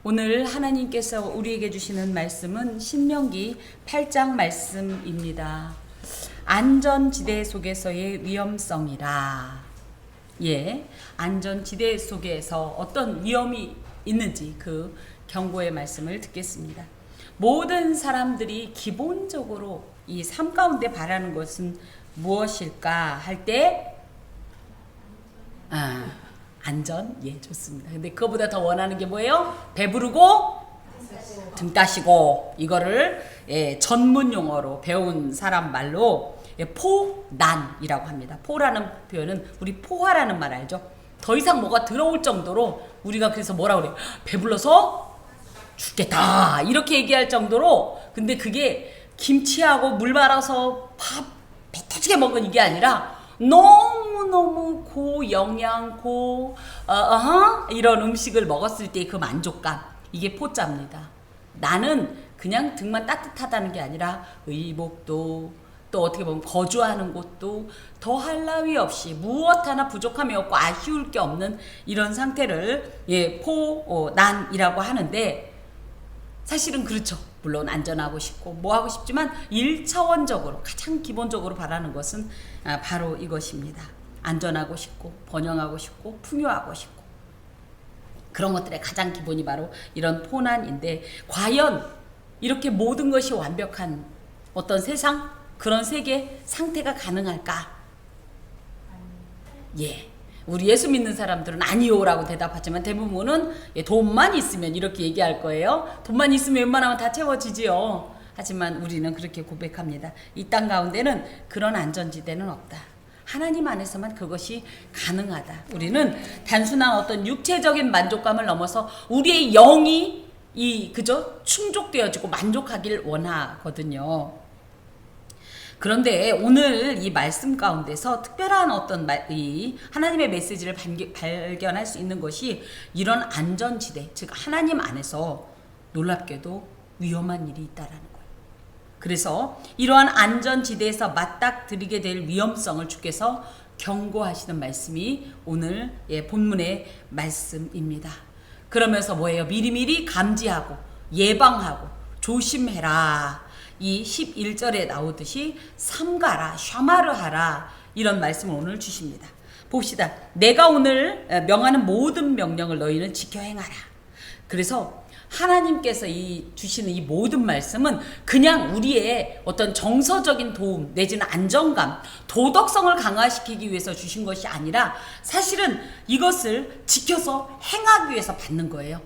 오늘 하나님께서 우리에게 주시는 말씀은 신명기 8장 말씀입니다. 안전지대 속에서의 위험성이라. 예, 안전지대 속에서 어떤 위험이 있는지 그 경고의 말씀을 듣겠습니다. 모든 사람들이 기본적으로 이 삶 가운데 바라는 것은 무엇일까 할 때 안전? 예, 좋습니다. 근데 그거보다 더 원하는 게 뭐예요? 배부르고 등 따시고. 이거를 전문 용어로 배운 사람 말로 포난이라고 합니다. 포라는 표현은 우리 포화라는 말 알죠? 더 이상 뭐가 들어올 정도로 우리가 그래서 뭐라 그래요? 배불러서 죽겠다 이렇게 얘기할 정도로. 근데 그게 김치하고 물 말아서 밥 배 터지게 먹은 이게 아니라 너무너무 고영양 이런 음식을 먹었을 때 그 만족감, 이게 포자입니다. 나는 그냥 등만 따뜻하다는 게 아니라 의복도 또 어떻게 보면 거주하는 곳도 더할 나위 없이 무엇 하나 부족함이 없고 아쉬울 게 없는 이런 상태를 포난이라고 하는데, 사실은 그렇죠. 물론 안전하고 싶고 뭐 하고 싶지만 1차원적으로 가장 기본적으로 바라는 것은 바로 이것입니다. 안전하고 싶고 번영하고 싶고 풍요하고 싶고 그런 것들의 가장 기본이 바로 이런 포난인데, 과연 이렇게 모든 것이 완벽한 어떤 세상, 그런 세계 상태가 가능할까? 예, 우리 예수 믿는 사람들은 아니요라고 대답하지만 대부분은 돈만 있으면 이렇게 얘기할 거예요. 돈만 있으면 웬만하면 다 채워지지요. 하지만 우리는 그렇게 고백합니다. 이 땅 가운데는 그런 안전지대는 없다. 하나님 안에서만 그것이 가능하다. 우리는 단순한 어떤 육체적인 만족감을 넘어서 우리의 영이 충족되어지고 만족하길 원하거든요. 그런데 오늘 이 말씀 가운데서 특별한 어떤 이 하나님의 메시지를 발견할 수 있는 것이 이런 안전지대, 즉 하나님 안에서 놀랍게도 위험한 일이 있다라는 거예요. 그래서 이러한 안전지대에서 맞닥뜨리게 될 위험성을 주께서 경고하시는 말씀이 오늘 본문의 말씀입니다. 그러면서 뭐예요? 미리미리 감지하고 예방하고 조심해라. 이 11절에 나오듯이 삼가라, 샤마르 하라, 이런 말씀을 오늘 주십니다. 봅시다. 내가 오늘 명하는 모든 명령을 너희는 지켜 행하라. 그래서 하나님께서 주시는 이 모든 말씀은 그냥 우리의 어떤 정서적인 도움 내지는 안정감, 도덕성을 강화시키기 위해서 주신 것이 아니라 사실은 이것을 지켜서 행하기 위해서 받는 거예요.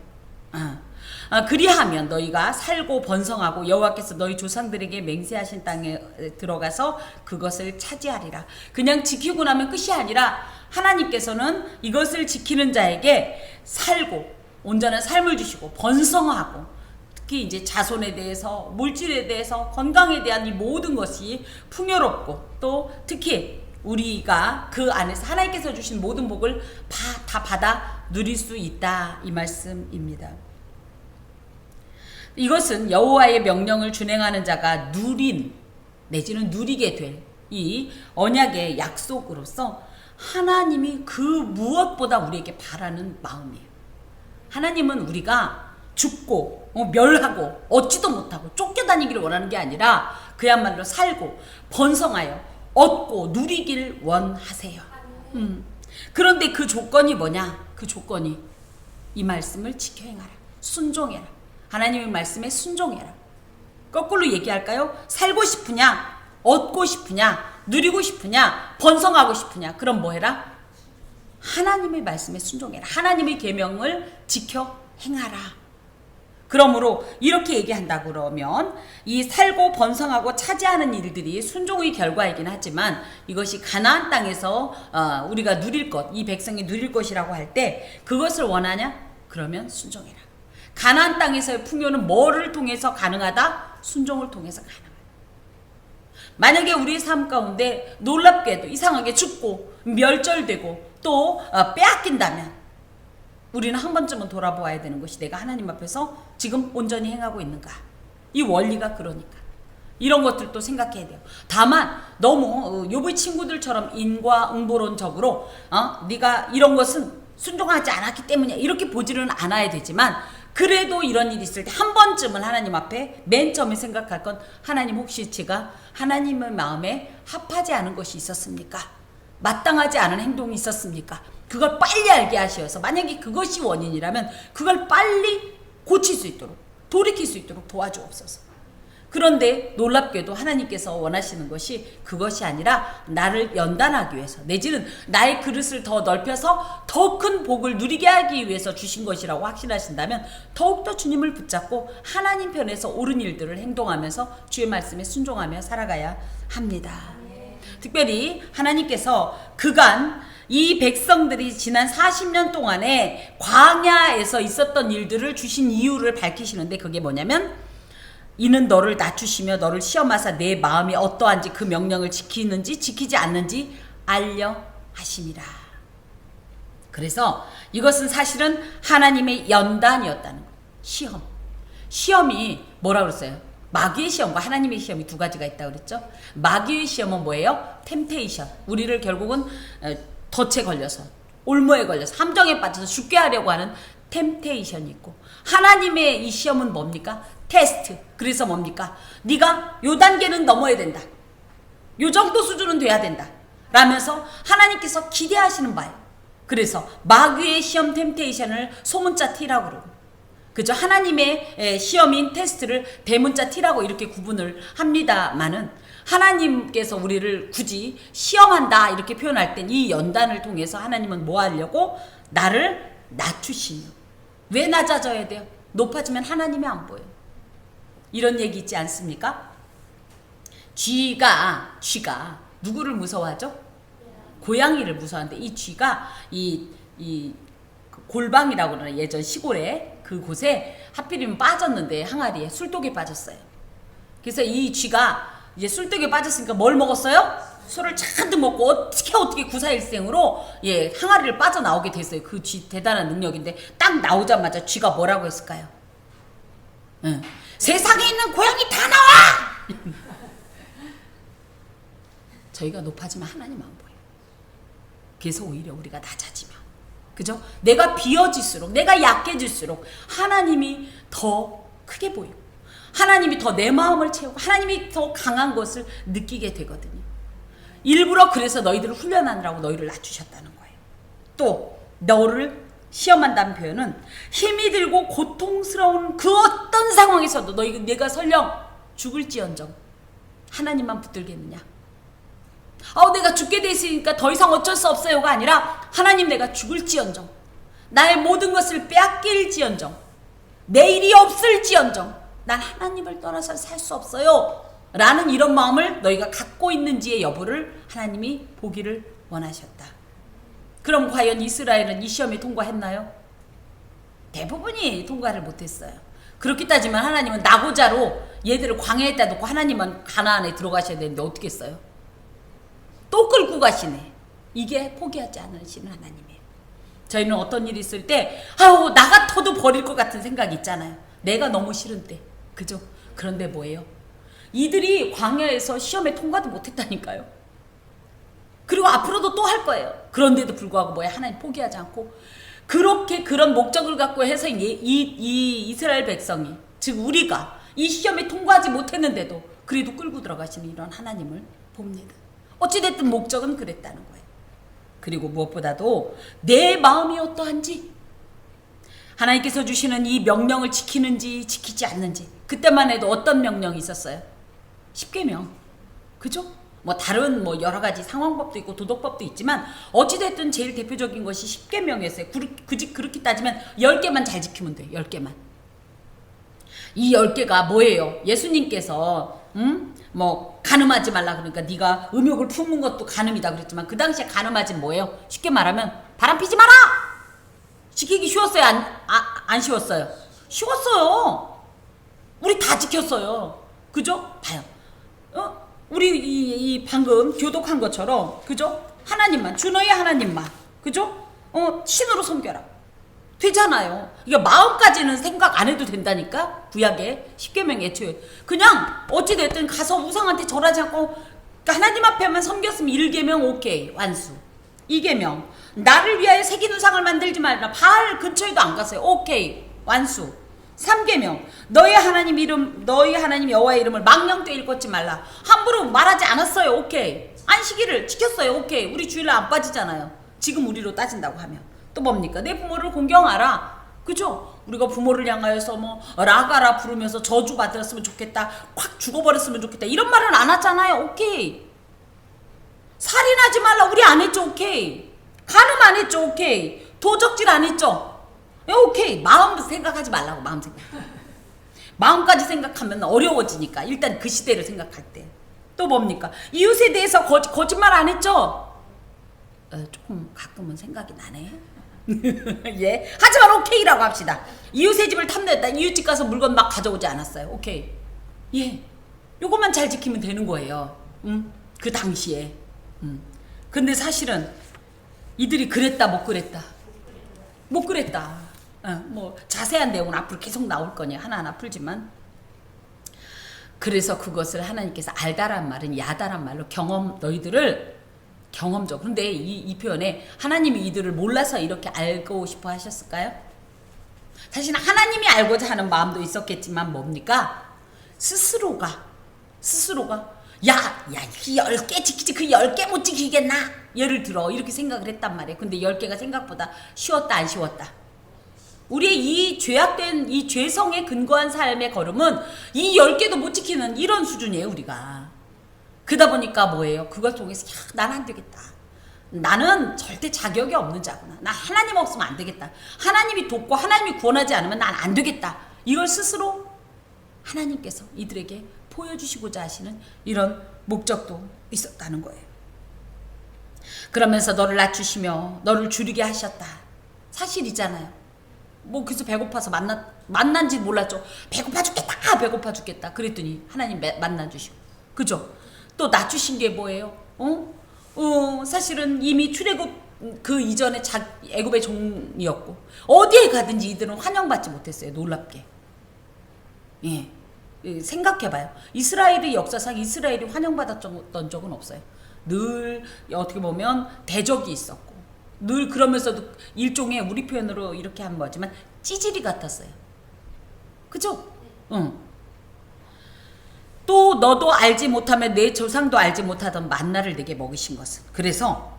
그리하면 너희가 살고 번성하고 여호와께서 너희 조상들에게 맹세하신 땅에 들어가서 그것을 차지하리라. 그냥 지키고 나면 끝이 아니라 하나님께서는 이것을 지키는 자에게 살고 온전한 삶을 주시고 번성하고, 특히 이제 자손에 대해서, 물질에 대해서, 건강에 대한 이 모든 것이 풍요롭고, 또 특히 우리가 그 안에서 하나님께서 주신 모든 복을 다 받아 누릴 수 있다, 이 말씀입니다. 이것은 여호와의 명령을 준행하는 자가 누린 내지는 누리게 될 이 언약의 약속으로서 하나님이 그 무엇보다 우리에게 바라는 마음이에요. 하나님은 우리가 죽고 멸하고 얻지도 못하고 쫓겨다니기를 원하는 게 아니라 그야말로 살고 번성하여 얻고 누리기를 원하세요. 그런데 그 조건이 뭐냐? 그 조건이 이 말씀을 지켜 행하라. 순종해라. 하나님의 말씀에 순종해라. 거꾸로 얘기할까요? 살고 싶으냐? 얻고 싶으냐? 누리고 싶으냐? 번성하고 싶으냐? 그럼 뭐 해라? 하나님의 말씀에 순종해라. 하나님의 계명을 지켜 행하라. 그러므로 이렇게 얘기한다 그러면 이 살고 번성하고 차지하는 일들이 순종의 결과이긴 하지만 이것이 가나안 땅에서 우리가 누릴 것, 이 백성이 누릴 것이라고 할 때 그것을 원하냐? 그러면 순종해라. 가나안 땅에서의 풍요는 뭐를 통해서 가능하다? 순종을 통해서 가능하다. 만약에 우리의 삶 가운데 놀랍게도 이상하게 죽고 멸절되고 또 빼앗긴다면 우리는 한 번쯤은 돌아보아야 되는 것이 내가 하나님 앞에서 지금 온전히 행하고 있는가. 이 원리가 그러니까. 이런 것들도 생각해야 돼요. 다만 너무 욥의 친구들처럼 인과응보론적으로 네가 이런 것은 순종하지 않았기 때문이야 이렇게 보지는 않아야 되지만, 그래도 이런 일이 있을 때 한 번쯤은 하나님 앞에 맨 처음에 생각할 건, 하나님 혹시 제가 하나님의 마음에 합하지 않은 것이 있었습니까? 마땅하지 않은 행동이 있었습니까? 그걸 빨리 알게 하셔서, 만약에 그것이 원인이라면 그걸 빨리 고칠 수 있도록, 돌이킬 수 있도록 도와주옵소서. 그런데 놀랍게도 하나님께서 원하시는 것이 그것이 아니라 나를 연단하기 위해서, 내지는 나의 그릇을 더 넓혀서 더 큰 복을 누리게 하기 위해서 주신 것이라고 확신하신다면 더욱더 주님을 붙잡고 하나님 편에서 옳은 일들을 행동하면서 주의 말씀에 순종하며 살아가야 합니다. 특별히 하나님께서 그간 이 백성들이 지난 40년 동안에 광야에서 있었던 일들을 주신 이유를 밝히시는데, 그게 뭐냐면, 이는 너를 낮추시며 너를 시험하사 내 마음이 어떠한지 그 명령을 지키는지 지키지 않는지 알려 하심이라. 그래서 이것은 사실은 하나님의 연단이었다는 거예요. 시험이 뭐라 그랬어요? 마귀의 시험과 하나님의 시험이 두 가지가 있다고 그랬죠. 마귀의 시험은 뭐예요? 템테이션. 우리를 결국은 덫에 걸려서, 올무에 걸려서, 함정에 빠져서 죽게 하려고 하는 템테이션이 있고, 하나님의 이 시험은 뭡니까? 테스트. 그래서 뭡니까? 네가 요 단계는 넘어야 된다, 요 정도 수준은 돼야 된다 라면서 하나님께서 기대하시는 바예요. 그래서 마귀의 시험, 템테이션을 소문자 T라고 그러고, 그죠? 하나님의 시험인 테스트를 대문자 T라고 이렇게 구분을 합니다만은, 하나님께서 우리를 굳이 시험한다 이렇게 표현할 땐 이 연단을 통해서 하나님은 뭐 하려고? 나를 낮추시며. 왜 낮아져야 돼요? 높아지면 하나님이 안 보여요. 이런 얘기 있지 않습니까? 쥐가 누구를 무서워하죠? 고양이를 무서워하는데, 이 쥐가 이 골방이라고 그러는 예전 시골에 그곳에 하필이면 빠졌는데, 항아리에 술독에 빠졌어요. 그래서 이 쥐가 이제 술독에 빠졌으니까 뭘 먹었어요? 술을 잔뜩 먹고 어떻게 구사일생으로 항아리를 빠져나오게 됐어요. 그 쥐 대단한 능력인데, 딱 나오자마자 쥐가 뭐라고 했을까요? 세상에 있는 고양이 다 나와! 저희가 높아지면 하나님 안 보여요. 그래서 오히려 우리가 낮아지면, 그죠? 내가 비어질수록, 내가 약해질수록 하나님이 더 크게 보이고, 하나님이 더 내 마음을 채우고, 하나님이 더 강한 것을 느끼게 되거든요. 일부러 그래서 너희들을 훈련하느라고 너희를 낮추셨다는 거예요. 또 너를 시험한다는 표현은 힘이 들고 고통스러운 그 어떤 상황에서도 내가 설령 죽을지언정 하나님만 붙들겠느냐? 내가 죽게 돼 있으니까 더 이상 어쩔 수 없어요가 아니라, 하나님 내가 죽을지언정, 나의 모든 것을 빼앗길지언정, 내일이 없을지언정 난 하나님을 떠나서 살 수 없어요 라는 이런 마음을 너희가 갖고 있는지의 여부를 하나님이 보기를 원하셨다. 그럼 과연 이스라엘은 이 시험에 통과했나요? 대부분이 통과를 못했어요. 그렇게 따지면 하나님은 나고자로 얘들을 광야에다 놓고 하나님은 가나안에 들어가셔야 되는데 어떻게 했어요? 또 끌고 가시네. 이게 포기하지 않으시는 하나님이에요. 저희는 어떤 일이 있을 때 나 같아도 버릴 것 같은 생각이 있잖아요. 내가 너무 싫은 때. 그죠? 그런데 뭐예요? 이들이 광야에서 시험에 통과도 못했다니까요. 그리고 앞으로도 또 할 거예요. 그런데도 불구하고 뭐야? 하나님 포기하지 않고, 그렇게 그런 목적을 갖고 해서 이 이스라엘 백성이, 즉 우리가 이 시험에 통과하지 못했는데도 그래도 끌고 들어가시는 이런 하나님을 봅니다. 어찌됐든 목적은 그랬다는 거예요. 그리고 무엇보다도 내 마음이 어떠한지, 하나님께서 주시는 이 명령을 지키는지 지키지 않는지, 그때만 해도 어떤 명령이 있었어요? 십계명. 그죠? 다른 여러 가지 상황법도 있고 도덕법도 있지만, 어찌됐든 제일 대표적인 것이 십계명이었어요. 그렇게 따지면 10개만 잘 지키면 돼요. 10개만. 이 10개가 뭐예요? 예수님께서 간음하지 말라 그러니까 네가 음욕을 품는 것도 간음이다 그랬지만, 그 당시에 간음하지 뭐예요? 쉽게 말하면 바람 피지 마라! 지키기 쉬웠어요? 안 쉬웠어요? 쉬웠어요. 우리 다 지켰어요. 그죠? 봐요. 우리 이 방금 교독한 것처럼, 그죠? 하나님만, 주너의 하나님만, 그죠? 신으로 섬겨라. 되잖아요. 이게 마음까지는 생각 안 해도 된다니까. 구약에 십계명 애초에 그냥 어찌됐든 가서 우상한테 절하지 않고 하나님 앞에만 섬겼으면 1계명 오케이 완수. 2계명 나를 위하여 새긴 우상을 만들지 말라. 바알 근처에도 안 갔어요. 오케이 완수. 3계명 너희 하나님 여호와의 이름을 망령되이 걷지 말라. 함부로 말하지 않았어요. 오케이. 안식일을 지켰어요. 오케이. 우리 주일날 안 빠지잖아요. 지금 우리로 따진다고 하면 또 뭡니까? 내 부모를 공경하라. 그죠? 우리가 부모를 향하여서 뭐 라가라 부르면서 저주 받았으면 좋겠다, 확 죽어버렸으면 좋겠다, 이런 말은 안 하잖아요. 오케이. 살인하지 말라, 우리 안 했죠. 오케이. 간음 안 했죠. 오케이. 도적질 안 했죠. 오케이. 마음 생각하지 말라고. 마음까지 생각하면 어려워지니까. 일단 그 시대를 생각할 때. 또 뭡니까? 이웃에 대해서 거짓말 안 했죠. 조금 가끔은 생각이 나네. 예. 하지만 오케이라고 합시다. 이웃의 집을 탐내었다. 이웃집 가서 물건 막 가져오지 않았어요. 오케이. 예. 요것만 잘 지키면 되는 거예요. 그 당시에. 근데 사실은 이들이 그랬다 못 그랬다. 못 그랬다. 뭐 자세한 내용은 앞으로 계속 나올 거니 하나하나 풀지만, 그래서 그것을 하나님께서 알다란 말은 야다란 말로 너희들을 경험적. 그런데 이 표현에 하나님이 이들을 몰라서 이렇게 알고 싶어 하셨을까요? 사실 하나님이 알고자 하는 마음도 있었겠지만 뭡니까? 스스로가 야, 이 10개 지키지 그 10개 못 지키겠나? 예를 들어 이렇게 생각을 했단 말이에요. 근데 10개가 생각보다 쉬웠다 안 쉬웠다? 우리의 이 죄악된 이 죄성에 근거한 삶의 걸음은 이 10개도 못 지키는 이런 수준이에요. 우리가. 그러다 보니까 뭐예요? 그걸 통해서 난 안 되겠다. 나는 절대 자격이 없는 자구나. 나 하나님 없으면 안 되겠다. 하나님이 돕고 하나님이 구원하지 않으면 난 안 되겠다. 이걸 스스로 하나님께서 이들에게 보여주시고자 하시는 이런 목적도 있었다는 거예요. 그러면서 너를 낮추시며 너를 줄이게 하셨다. 사실이잖아요. 뭐 그래서 배고파서 만난지 몰랐죠. 배고파 죽겠다. 그랬더니 하나님 만나주시고. 그죠? 또 낮추신 게 뭐예요? 사실은 이미 출애굽 그 이전에 애굽의 종이었고 어디에 가든지 이들은 환영받지 못했어요. 놀랍게. 예. 생각해봐요. 이스라엘의 역사상 이스라엘이 환영받았던 적은 없어요. 늘 어떻게 보면 대적이 있었고 늘 그러면서도 일종의 우리 표현으로 이렇게 하는 거지만 찌질이 같았어요. 그죠? 응. 또 너도 알지 못하면 내 조상도 알지 못하던 만나를 내게 먹이신 것은. 그래서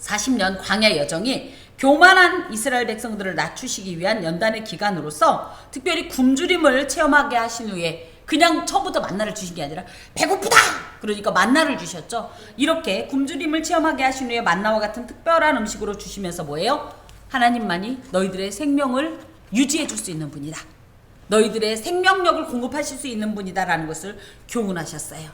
40년 광야 여정이 교만한 이스라엘 백성들을 낮추시기 위한 연단의 기간으로서 특별히 굶주림을 체험하게 하신 후에 그냥 처음부터 만나를 주신 게 아니라 배고프다! 그러니까 만나를 주셨죠. 이렇게 굶주림을 체험하게 하신 후에 만나와 같은 특별한 음식으로 주시면서 뭐예요? 하나님만이 너희들의 생명을 유지해 줄 수 있는 분이다. 너희들의 생명력을 공급하실 수 있는 분이다라는 것을 교훈하셨어요.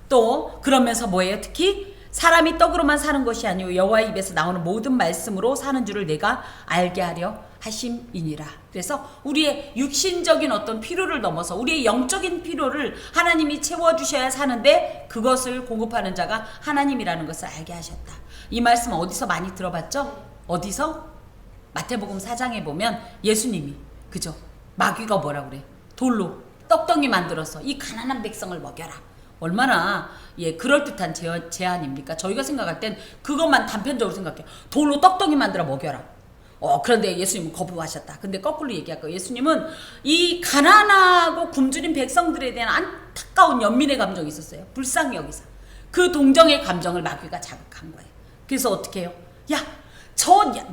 또 그러면서 뭐예요? 특히 사람이 떡으로만 사는 것이 아니오 여호와의 입에서 나오는 모든 말씀으로 사는 줄을 내가 알게 하려 하심이니라. 그래서 우리의 육신적인 어떤 필요를 넘어서 우리의 영적인 필요를 하나님이 채워주셔야 사는데 그것을 공급하는 자가 하나님이라는 것을 알게 하셨다. 이 말씀 어디서 많이 들어봤죠? 어디서? 마태복음 4장에 보면 예수님이 그죠? 마귀가 뭐라 그래? 돌로 떡덩이 만들어서 이 가난한 백성을 먹여라. 얼마나 그럴듯한 제안입니까? 저희가 생각할 땐 그것만 단편적으로 생각해요. 돌로 떡덩이 만들어 먹여라. 그런데 예수님은 거부하셨다. 근데 거꾸로 얘기할 거예요. 예수님은 이 가난하고 굶주린 백성들에 대한 안타까운 연민의 감정이 있었어요. 불쌍히 여기서. 그 동정의 감정을 마귀가 자극한 거예요. 그래서 어떻게 해요?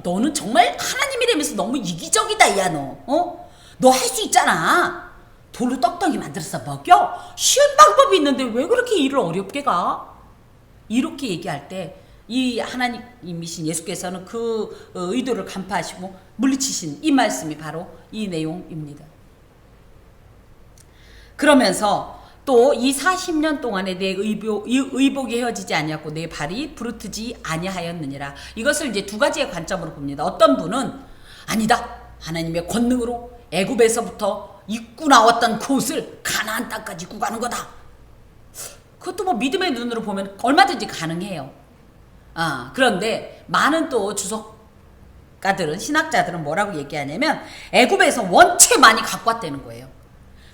너는 정말 하나님이라면서 너무 이기적이다, 야, 너. 너 할 수 있잖아. 돌로 떡덩이 만들어서 먹여. 쉬운 방법이 있는데 왜 그렇게 일을 어렵게 가? 이렇게 얘기할 때 이 하나님이신 예수께서는 그 의도를 간파하시고 물리치신 이 말씀이 바로 이 내용입니다. 그러면서 또 이 40년 동안에 내 의복이 헤어지지 아니하고 내 발이 부르트지 아니하였느니라. 이것을 이제 두 가지의 관점으로 봅니다. 어떤 분은 아니다. 하나님의 권능으로 애굽에서부터 입고 나왔던 곳을 가나안 땅까지 입고 가는 거다. 그것도 뭐 믿음의 눈으로 보면 얼마든지 가능해요. 그런데 많은 또 주석가들은 신학자들은 뭐라고 얘기하냐면 애굽에서 원체 많이 갖고 왔다는 거예요.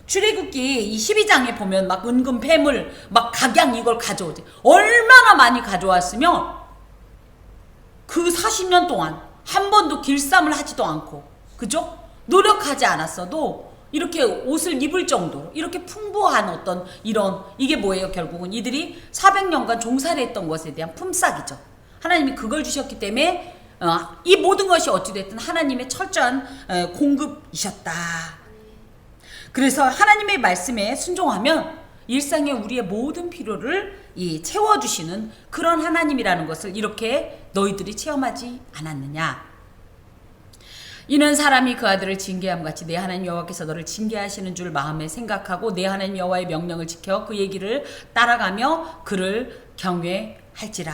출애굽기 이 12장에 보면 막 은금 폐물 막 각양 이걸 가져오지. 얼마나 많이 가져왔으면 그 40년 동안 한 번도 길쌈을 하지도 않고 그죠? 노력하지 않았어도 이렇게 옷을 입을 정도로 이렇게 풍부한 어떤 이런 이게 뭐예요? 결국은 이들이 400년간 종살이 했던 것에 대한 품삯이죠. 하나님이 그걸 주셨기 때문에 이 모든 것이 어찌됐든 하나님의 철저한 공급이셨다. 그래서 하나님의 말씀에 순종하면 일상의 우리의 모든 필요를 채워주시는 그런 하나님이라는 것을 이렇게 너희들이 체험하지 않았느냐. 이는 사람이 그 아들을 징계함 같이 내 하나님 여호와께서 너를 징계하시는 줄 마음에 생각하고 내 하나님 여호와의 명령을 지켜 그 얘기를 따라가며 그를 경외할지라.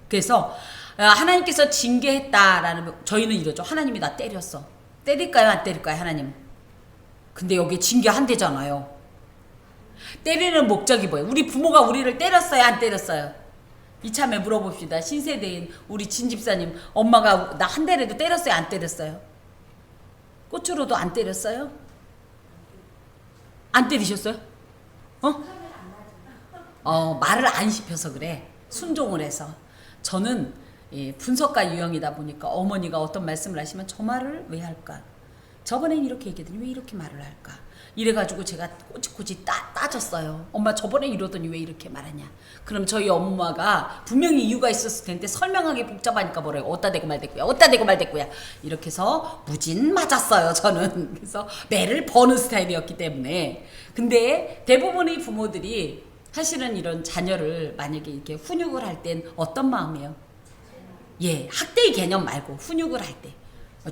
그래서 하나님께서 징계했다라는, 저희는 이러죠. 하나님이 나 때렸어. 때릴까요 안 때릴까요 하나님? 근데 여기 징계한대잖아요. 때리는 목적이 뭐예요? 우리 부모가 우리를 때렸어요 안 때렸어요? 이참에 물어봅시다. 신세대인 우리 진 집사님, 엄마가 나 한 대라도 때렸어요 안 때렸어요? 꽃으로도 안 때렸어요? 안 때리셨어요? 말을 안 씹혀서 그래. 순종을 해서. 저는 분석가 유형이다 보니까 어머니가 어떤 말씀을 하시면 저 말을 왜 할까? 저번엔 이렇게 얘기했더니 왜 이렇게 말을 할까? 이래가지고 제가 꼬치꼬치 따졌어요. 엄마 저번에 이러더니 왜 이렇게 말하냐? 그럼 저희 엄마가 분명히 이유가 있었을 텐데 설명하기 복잡하니까 뭐래요? 어디다 대고 말대꾸야, 어디다 대고 말대꾸야. 이렇게 해서 무진 맞았어요 저는. 그래서 매를 버는 스타일이었기 때문에. 근데 대부분의 부모들이 사실은 이런 자녀를 만약에 이렇게 훈육을 할 땐 어떤 마음이에요? 학대의 개념 말고 훈육을 할 때.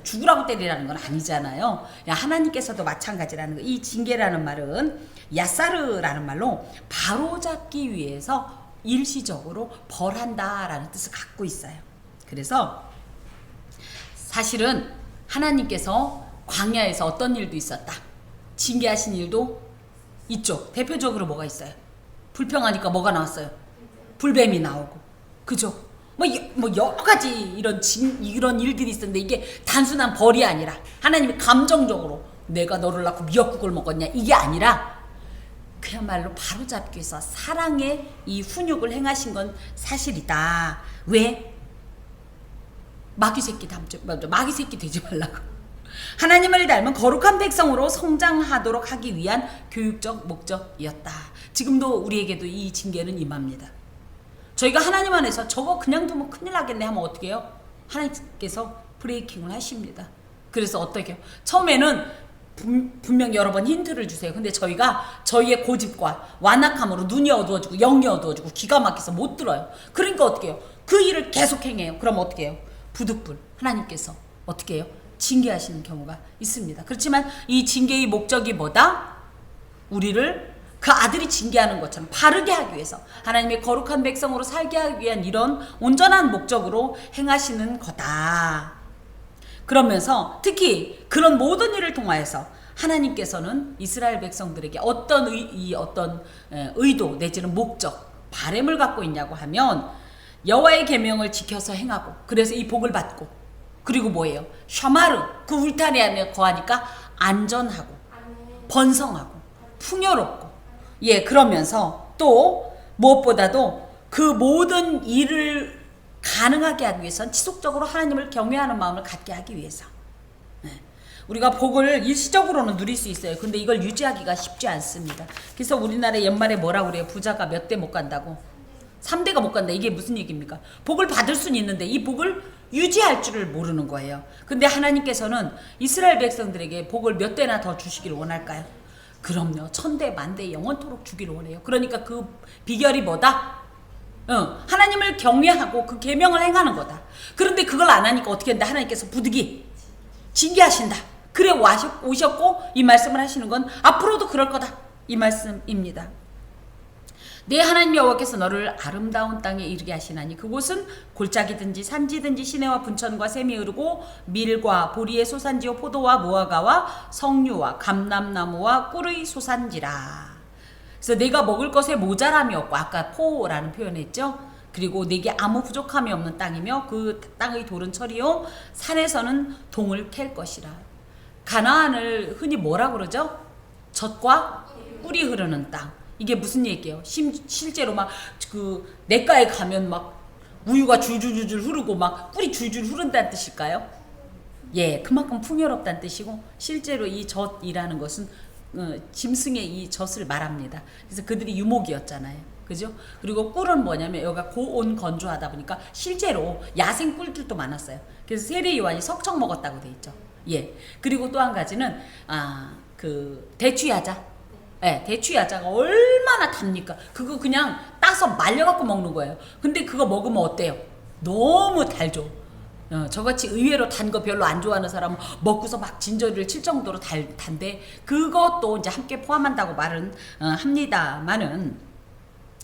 죽으라고 때리라는 건 아니잖아요. 하나님께서도 마찬가지라는 거. 이 징계라는 말은 야사르라는 말로 바로잡기 위해서 일시적으로 벌한다라는 뜻을 갖고 있어요. 그래서 사실은 하나님께서 광야에서 어떤 일도 있었다. 징계하신 일도 있죠. 대표적으로 뭐가 있어요? 불평하니까 뭐가 나왔어요? 불뱀이 나오고. 그죠? 뭐 여러 가지 이런 일들이 있었는데 이게 단순한 벌이 아니라 하나님이 감정적으로 내가 너를 낳고 미역국을 먹었냐 이게 아니라 그야말로 바로잡기 위해서 사랑의 이 훈육을 행하신 건 사실이다. 왜? 마귀 새끼 되지 말라고. 하나님을 닮은 거룩한 백성으로 성장하도록 하기 위한 교육적 목적이었다. 지금도 우리에게도 이 징계는 임합니다. 저희가 하나님 안에서 저거 그냥 두면 큰일 나겠네 하면 어떻게 해요? 하나님께서 브레이킹을 하십니다. 그래서 어떻게 해요? 처음에는 분명 여러 번 힌트를 주세요. 근데 저희가 저희의 고집과 완악함으로 눈이 어두워지고 영이 어두워지고 기가 막혀서 못 들어요. 그러니까 어떻게 해요? 그 일을 계속 행해요. 그럼 어떻게 해요? 부득불 하나님께서 어떻게 해요? 징계하시는 경우가 있습니다. 그렇지만 이 징계의 목적이 뭐다? 우리를 그 아들이 징계하는 것처럼 바르게 하기 위해서 하나님의 거룩한 백성으로 살게 하기 위한 이런 온전한 목적으로 행하시는 거다. 그러면서 특히 그런 모든 일을 통하여서 하나님께서는 이스라엘 백성들에게 어떤 의도 내지는 목적, 바램을 갖고 있냐고 하면 여호와의 계명을 지켜서 행하고 그래서 이 복을 받고 그리고 뭐예요? 샤마르 그 울타리 안에 거하니까 안전하고 번성하고 풍요롭고 그러면서 또 무엇보다도 그 모든 일을 가능하게 하기 위해서는 지속적으로 하나님을 경외하는 마음을 갖게 하기 위해서 우리가 복을 일시적으로는 누릴 수 있어요. 근데 이걸 유지하기가 쉽지 않습니다. 그래서 우리나라 옛말에 뭐라고 그래요? 부자가 몇 대 못 간다고? 3대가 못 간다. 이게 무슨 얘기입니까? 복을 받을 수는 있는데 이 복을 유지할 줄을 모르는 거예요. 근데 하나님께서는 이스라엘 백성들에게 복을 몇 대나 더 주시기를 원할까요? 그럼요. 1000대 만대 영원토록 주기를 원해요. 그러니까 그 비결이 뭐다? 하나님을 경외하고 그 계명을 행하는 거다. 그런데 그걸 안 하니까 어떻게 한다? 하나님께서 부득이 징계하신다. 그래 오셨고 이 말씀을 하시는 건 앞으로도 그럴 거다. 이 말씀입니다. 내 하나님 여호와께서 너를 아름다운 땅에 이르게 하시나니 그곳은 골짜기든지 산지든지 시내와 분천과 샘이 흐르고 밀과 보리의 소산지요 포도와 무화과와 석류와 감람나무와 꿀의 소산지라. 그래서 내가 먹을 것에 모자람이 없고 아까 포라는 표현했죠. 그리고 내게 아무 부족함이 없는 땅이며 그 땅의 돌은 철이요 산에서는 동을 캘 것이라. 가나안을 흔히 뭐라 그러죠? 젖과 꿀이 흐르는 땅. 이게 무슨 얘기예요? 실제로 막 그 냇가에 가면 막 우유가 줄줄줄줄 흐르고 막 꿀이 줄줄 흐른다는 뜻일까요? 예, 그만큼 풍요롭다는 뜻이고 실제로 이 젖이라는 것은 짐승의 이 젖을 말합니다. 그래서 그들이 유목이었잖아요. 그죠? 그리고 꿀은 뭐냐면 여기가 고온 건조하다 보니까 실제로 야생 꿀들도 많았어요. 그래서 세례 요한이 석청 먹었다고 돼 있죠. 예. 그리고 또 한 가지는 그 대추야자. 예, 대추야자가 얼마나 답니까? 그거 그냥 따서 말려갖고 먹는 거예요. 근데 그거 먹으면 어때요? 너무 달죠. 저같이 의외로 단 거 별로 안 좋아하는 사람은 먹고서 막 진저리를 칠 정도로 단데 그것도 이제 함께 포함한다고 말은 합니다만은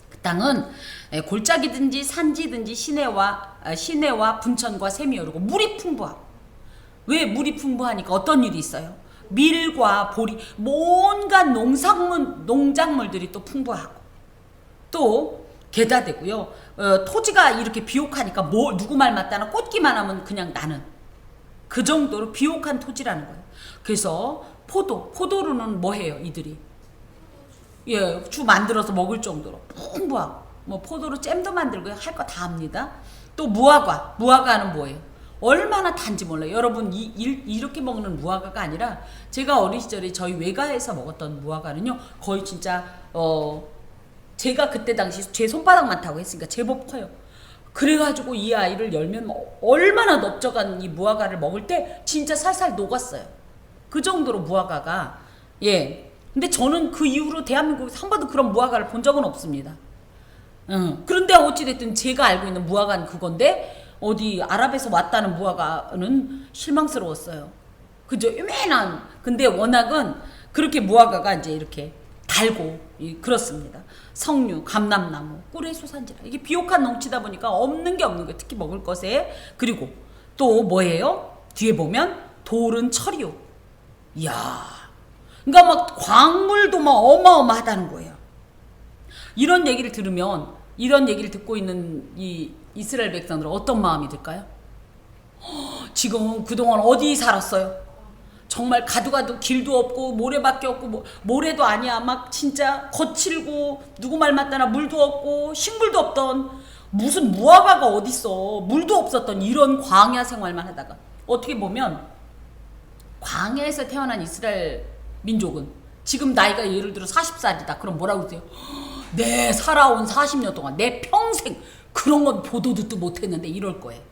그 땅은 골짜기든지 산지든지 시내와 분천과 샘이 오르고 물이 풍부하고 왜 물이 풍부하니까 어떤 일이 있어요? 밀과 보리 온갖 농작물들이 또 풍부하고 또 개다되고요. 토지가 이렇게 비옥하니까 누구 말 맞다나 꽂기만 하면 그냥 나는 그 정도로 비옥한 토지라는 거예요. 그래서 포도로는 뭐 해요 이들이? 예, 주 만들어서 먹을 정도로 풍부하고 뭐 포도로 잼도 만들고 할 거 다 합니다. 또 무화과는 뭐예요? 얼마나 단지 몰라요. 여러분 이렇게 먹는 무화과가 아니라 제가 어린 시절에 저희 외가에서 먹었던 무화과는요 거의 진짜 제가 그때 당시 제 손바닥만 타고 했으니까 제법 커요. 그래가지고 이 아이를 열면 얼마나 넓적한 이 무화과를 먹을 때 진짜 살살 녹았어요. 그 정도로 무화과가 예. 근데 저는 그 이후로 대한민국에서 한 번도 그런 무화과를 본 적은 없습니다. 그런데 어찌됐든 제가 알고 있는 무화과는 그건데 어디 아랍에서 왔다는 무화과는 실망스러웠어요. 그죠? 요만한. 근데 워낙은 그렇게 무화과가 이제 이렇게 달고 그렇습니다. 석류, 감람나무, 꿀의 수산지라. 이게 비옥한 농지다 보니까 없는 게 없는 거예요. 특히 먹을 것에. 그리고 또 뭐예요? 뒤에 보면 돌은 철이요. 이야. 그러니까 막 광물도 막 어마어마하다는 거예요. 이런 얘기를 듣고 있는 이 이스라엘 백성들은 어떤 마음이 들까요? 지금 그동안 어디 살았어요? 정말 가도 길도 없고 모래밖에 없고 모래도 아니야. 막 진짜 거칠고 누구 말 맞다나 물도 없고 식물도 없던 무슨 무화과가 어딨어. 물도 없었던 이런 광야 생활만 하다가 어떻게 보면 광야에서 태어난 이스라엘 민족은 지금 나이가 예를 들어 40살이다. 그럼 뭐라고 그러세요? 내 살아온 40년 동안 내 평생 그런 건 보도 듣도 못했는데 이럴 거예요.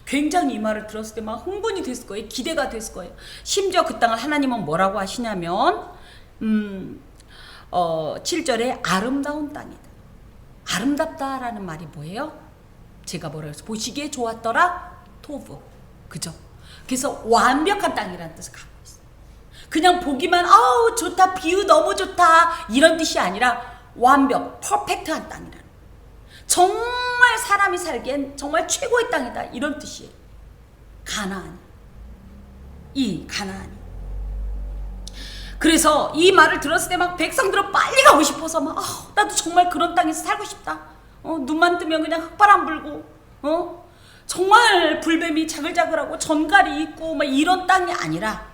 굉장히 이 말을 들었을 때 막 흥분이 됐을 거예요. 기대가 됐을 거예요. 심지어 그 땅을 하나님은 뭐라고 하시냐면 7절에 아름다운 땅이다. 아름답다라는 말이 뭐예요? 제가 뭐라고 했어요? 보시기에 좋았더라? 토브. 그죠? 그래서 완벽한 땅이라는 뜻을 갖고 있어요. 그냥 보기만 아우 좋다 뷰 너무 좋다 이런 뜻이 아니라 완벽 퍼펙트한 땅이라는 정말 사람이 살기엔 정말 최고의 땅이다 이런 뜻이에요. 가나안. 그래서 이 말을 들었을 때 막 백성들은 빨리 가고 싶어서 막 나도 정말 그런 땅에서 살고 싶다. 눈만 뜨면 그냥 흙바람 불고 정말 불뱀이 자글자글하고 전갈이 있고 막 이런 땅이 아니라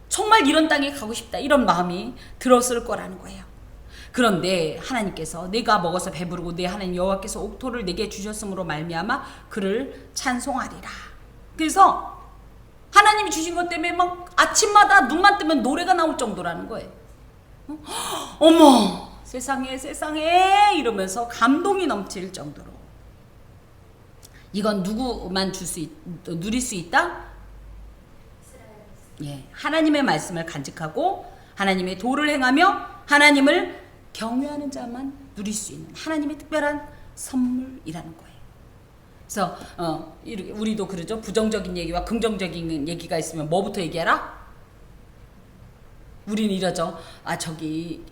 정말 이런 땅에 가고 싶다 이런 마음이 들었을 거라는 거예요. 그런데 하나님께서 내가 먹어서 배부르고 내 하나님 여호와께서 옥토를 내게 주셨으므로 말미암아 그를 찬송하리라. 그래서 하나님이 주신 것 때문에 막 아침마다 눈만 뜨면 노래가 나올 정도라는 거예요. 어머 세상에 이러면서 감동이 넘칠 정도로. 이건 누구만 누릴 수 있다? 예, 하나님의 말씀을 간직하고 하나님의 도를 행하며 하나님을 경외하는 자만 누릴 수 있는 하나님의 특별한 선물이라는 거예요. 그래서 우리도 그러죠. 부정적인 얘기와 긍정적인 얘기가 있으면 뭐부터 얘기하라? 우리는 이러죠. 저기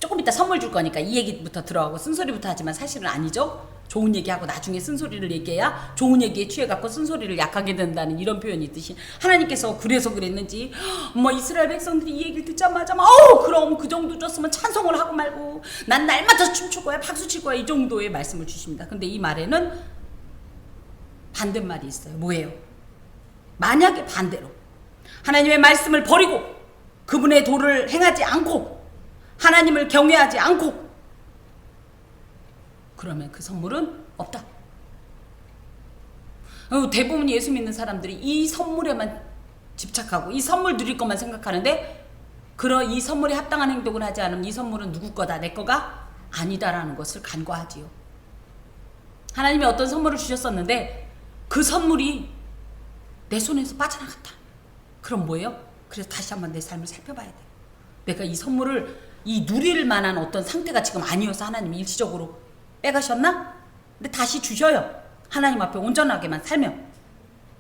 조금 이따 선물 줄 거니까 이 얘기부터 들어가고 쓴소리부터 하지만 사실은 아니죠. 좋은 얘기하고 나중에 쓴소리를 얘기해야 좋은 얘기에 취해갖고 쓴소리를 약하게 된다는 이런 표현이 있듯이 하나님께서 그래서 그랬는지 뭐 이스라엘 백성들이 이 얘기를 듣자마자 그럼 그 정도 줬으면 찬송을 하고 말고 난 날마다 춤출 거야 박수 칠 거야 이 정도의 말씀을 주십니다. 근데 이 말에는 반대말이 있어요. 뭐예요? 만약에 반대로 하나님의 말씀을 버리고 그분의 도를 행하지 않고 하나님을 경외하지 않고 그러면 그 선물은 없다. 대부분 예수 믿는 사람들이 이 선물에만 집착하고 이 선물 누릴 것만 생각하는데 그런 이 선물에 합당한 행동을 하지 않으면 이 선물은 누구 거다 내 거가 아니다라는 것을 간과하지요. 하나님이 어떤 선물을 주셨었는데 그 선물이 내 손에서 빠져나갔다. 그럼 뭐예요? 그래서 다시 한번 내 삶을 살펴봐야 돼요. 내가 이 선물을 이 누릴 만한 어떤 상태가 지금 아니어서 하나님이 일시적으로 빼가셨나? 근데 다시 주셔요. 하나님 앞에 온전하게만 살면.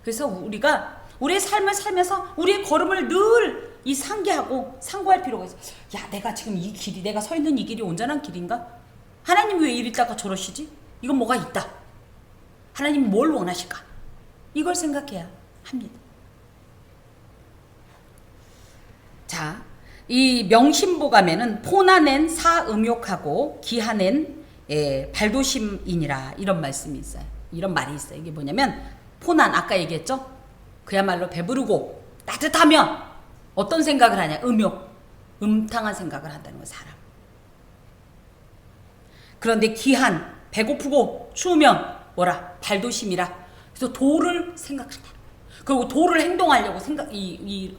그래서 우리가 우리의 삶을 살면서 우리의 걸음을 늘 이 상기하고 상고할 필요가 있어. 야, 내가 지금 이 길이 내가 서 있는 이 길이 온전한 길인가? 하나님 왜 이랬다가 저러시지? 이건 뭐가 있다. 하나님 뭘 원하실까? 이걸 생각해야 합니다. 자, 이 명심보감에는 포나낸 사음욕하고 기한엔 발도심이니라 이런 말씀이 있어요. 이런 말이 있어요. 이게 뭐냐면 포난 아까 얘기했죠? 그야말로 배부르고 따뜻하면 어떤 생각을 하냐? 음욕, 음탕한 생각을 한다는 거예요. 사람. 그런데 기한, 배고프고 추우면 뭐라? 발도심이라. 그래서 도를 생각한다. 그리고 도를 행동하려고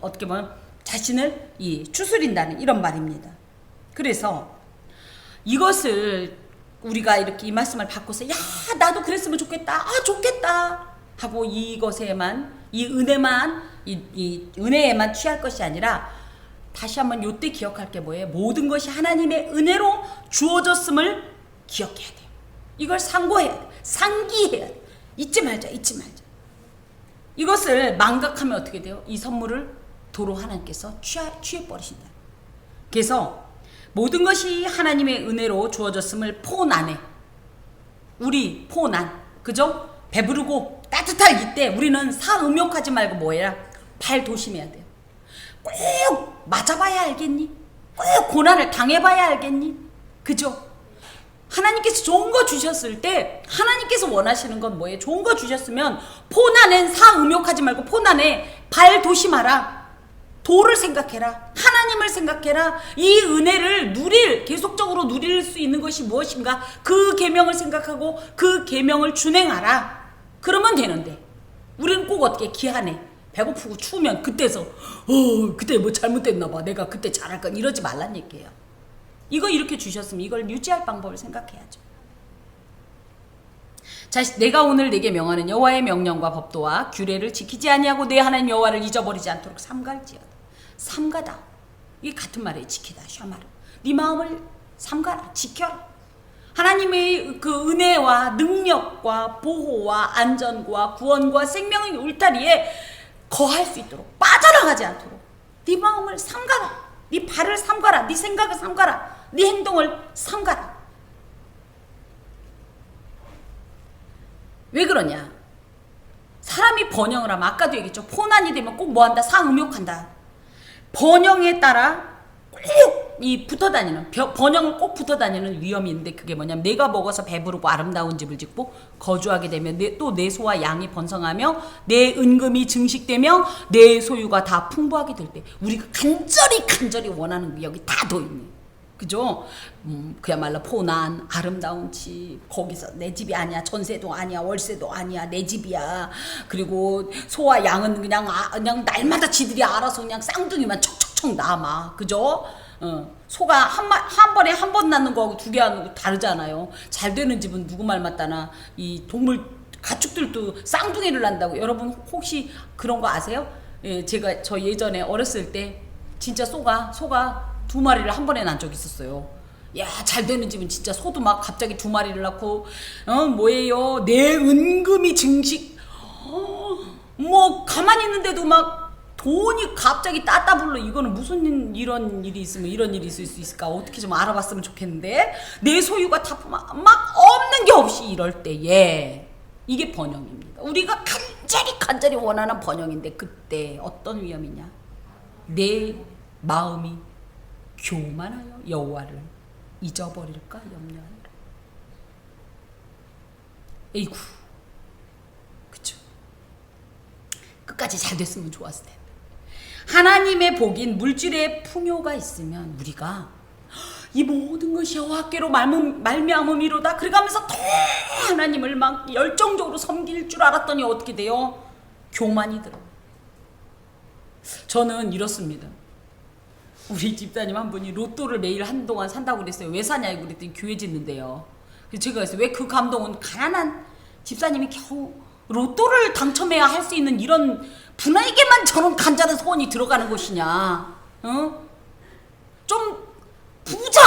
어떻게 보면 자신을 추스린다는 이런 말입니다. 그래서 이것을 우리가 이렇게 이 말씀을 받고서 야, 나도 그랬으면 좋겠다. 아, 좋겠다. 하고 이것에만 이 은혜에만 취할 것이 아니라 다시 한번 요때 기억할 게 뭐예요? 모든 것이 하나님의 은혜로 주어졌음을 기억해야 돼요. 이걸 상고해야 돼요. 상기해야 돼요. 잊지 말자. 이것을 망각하면 어떻게 돼요? 이 선물을 도로 하나님께서 취해버리신다. 그래서 모든 것이 하나님의 은혜로 주어졌음을 포난해. 우리 포난. 그죠? 배부르고 따뜻할 이때 우리는 사음욕하지 말고 뭐해라? 발도심해야 돼요. 꼭 맞아봐야 알겠니? 꼭 고난을 당해봐야 알겠니? 그죠? 하나님께서 좋은 거 주셨을 때 하나님께서 원하시는 건 뭐예요? 좋은 거 주셨으면 포난엔 사음욕하지 말고 포난에 발도심하라. 도를 생각해라. 하나님을 생각해라. 이 은혜를 계속적으로 누릴 수 있는 것이 무엇인가? 그 계명을 생각하고 그 계명을 준행하라. 그러면 되는데 우리는 꼭 어떻게 기한에 배고프고 추우면 그때 뭐 잘못됐나 봐. 내가 그때 잘할 건 이러지 말란 얘기예요. 이거 이렇게 주셨으면 이걸 유지할 방법을 생각해야죠. 자, 내가 오늘 네게 명하는 여호와의 명령과 법도와 규례를 지키지 아니하고 내 하나님 여호와를 잊어버리지 않도록 삼갈지어다. 삼가다. 이게 같은 말이에요. 지키다. 샤마르. 네 마음을 삼가라. 지켜라. 하나님의 그 은혜와 능력과 보호와 안전과 구원과 생명의 울타리에 거할 수 있도록 빠져나가지 않도록 네 마음을 삼가라. 네 발을 삼가라. 네 생각을 삼가라. 네 행동을 삼가라. 왜 그러냐? 사람이 번영을 하면 아까도 얘기했죠. 포난이 되면 꼭 뭐한다? 사음욕한다. 번영에 따라 꼭 붙어 다니는 번영을 꼭 붙어 다니는 위험이 있는데 그게 뭐냐면 내가 먹어서 배부르고 아름다운 집을 짓고 거주하게 되면 또 내 소와 양이 번성하며 내 은금이 증식되며 내 소유가 다 풍부하게 될 때 우리가 간절히 원하는 미역이 다 더 있네. 그죠? 그야말로 포난 아름다운 집 거기서 내 집이 아니야. 전세도 아니야. 월세도 아니야. 내 집이야. 그리고 소와 양은 그냥 날마다 지들이 알아서 그냥 쌍둥이만 척척척 남아. 그죠? 소가 한 번에 한 번 낳는 거하고 두 개 하는 거 다르잖아요. 잘 되는 집은 누구 말 맞다나 이 동물 가축들도 쌍둥이를 낳는다고. 여러분 혹시 그런 거 아세요? 예, 저 예전에 어렸을 때 진짜 소가 2마리를 한 번에 낳은 적이 있었어요. 야, 잘 되는 집은 진짜 소도 막 갑자기 2마리를 낳고 뭐예요? 내 은금이 증식. 뭐 가만히 있는데도 막 돈이 갑자기 따따블로. 이거는 무슨 이런 일이 있으면 이런 일이 있을 수 있을까? 어떻게 좀 알아봤으면 좋겠는데 내 소유가 다 막 없는 게 없이 이럴 때에 이게 번영입니다. 우리가 간절히 원하는 번영인데 그때 어떤 위험이냐? 내 마음이 교만하여 여호와를 잊어버릴까 염려하노라. 에이구, 그쵸? 끝까지 잘 됐으면 좋았을 텐데. 하나님의 복인 물질의 풍요가 있으면 우리가 이 모든 것이 여호와께로 말미암음이로다 그래가면서 더 하나님을 막 열정적으로 섬길 줄 알았더니 어떻게 돼요? 교만이 들어. 저는 이렇습니다. 우리 집사님 한 분이 로또를 매일 한동안 산다고 그랬어요. 왜 사냐 그랬더니 교회 짓는데요. 그래서 제가 그랬어요. 왜 그 감동은 가난한 집사님이 겨우 로또를 당첨해야 할 수 있는 이런 분에게만 저런 간절한 소원이 들어가는 것이냐. 좀 부자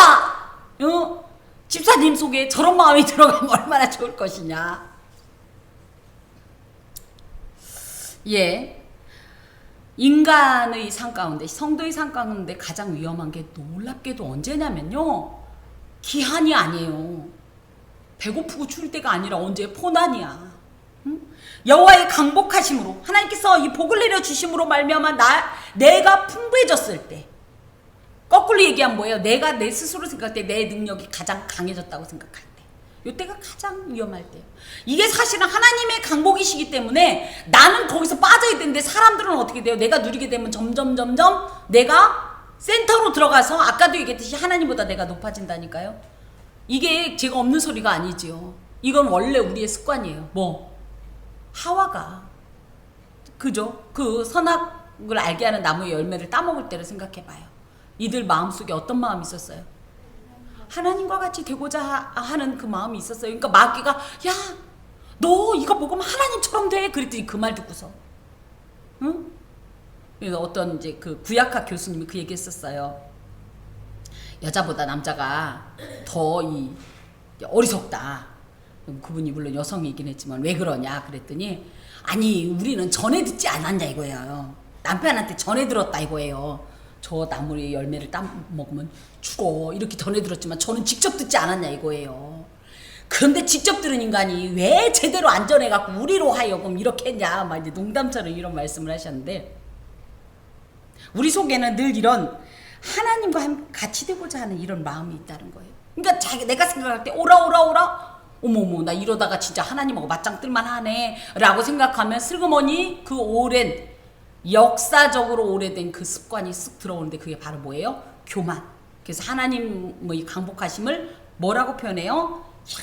집사님 속에 저런 마음이 들어가면 얼마나 좋을 것이냐. 예, 인간의 삶 가운데, 성도의 삶 가운데 가장 위험한 게 놀랍게도 언제냐면요, 기한이 아니에요. 배고프고 추울 때가 아니라 언제 포난이야. 여호와의 강복하심으로 하나님께서 이 복을 내려 주심으로 말미암아 내가 풍부해졌을 때, 거꾸로 얘기하면 뭐예요? 내가 내 스스로 생각할 때 내 능력이 가장 강해졌다고 생각할 때, 이때가 가장 위험할 때예요. 이게 사실은 하나님의 강복이시기 때문에 나는 거기서 빠져야 되는데, 사람들은 어떻게 돼요? 내가 누리게 되면 점점 내가 센터로 들어가서, 아까도 얘기했듯이 하나님보다 내가 높아진다니까요. 이게 제가 없는 소리가 아니지요. 이건 원래 우리의 습관이에요. 뭐 하와가 그죠? 그 선악을 알게 하는 나무의 열매를 따먹을 때를 생각해봐요. 이들 마음속에 어떤 마음이 있었어요? 하나님과 같이 되고자 하는 그 마음이 있었어요. 그러니까 마귀가 야, 너 이거 먹으면 하나님처럼 돼. 그랬더니 그 말 듣고서, 응? 그래서 어떤 이제 그 구약학 교수님이 그 얘기 했었어요. 여자보다 남자가 더 어리석다. 그분이 물론 여성이긴 했지만 왜 그러냐 그랬더니, 아니 우리는 전에 듣지 않았냐 이거예요. 남편한테 전해 들었다 이거예요. 저 나무의 열매를 따먹으면 죽어 이렇게 전해 들었지만 저는 직접 듣지 않았냐 이거예요. 그런데 직접 들은 인간이 왜 제대로 안 전해갖고 우리로 하여금 이렇게 했냐, 막 이제 농담처럼 이런 말씀을 하셨는데, 우리 속에는 늘 이런 하나님과 같이 되고자 하는 이런 마음이 있다는 거예요. 그러니까 내가 생각할 때 오라 어머머 나 이러다가 진짜 하나님하고 맞짱 뜰만 하네 라고 생각하면 슬그머니 그 오랜 역사적으로 오래된 그 습관이 쓱 들어오는데, 그게 바로 뭐예요? 교만. 그래서 하나님의 강복하심을 뭐라고 표현해요? 야,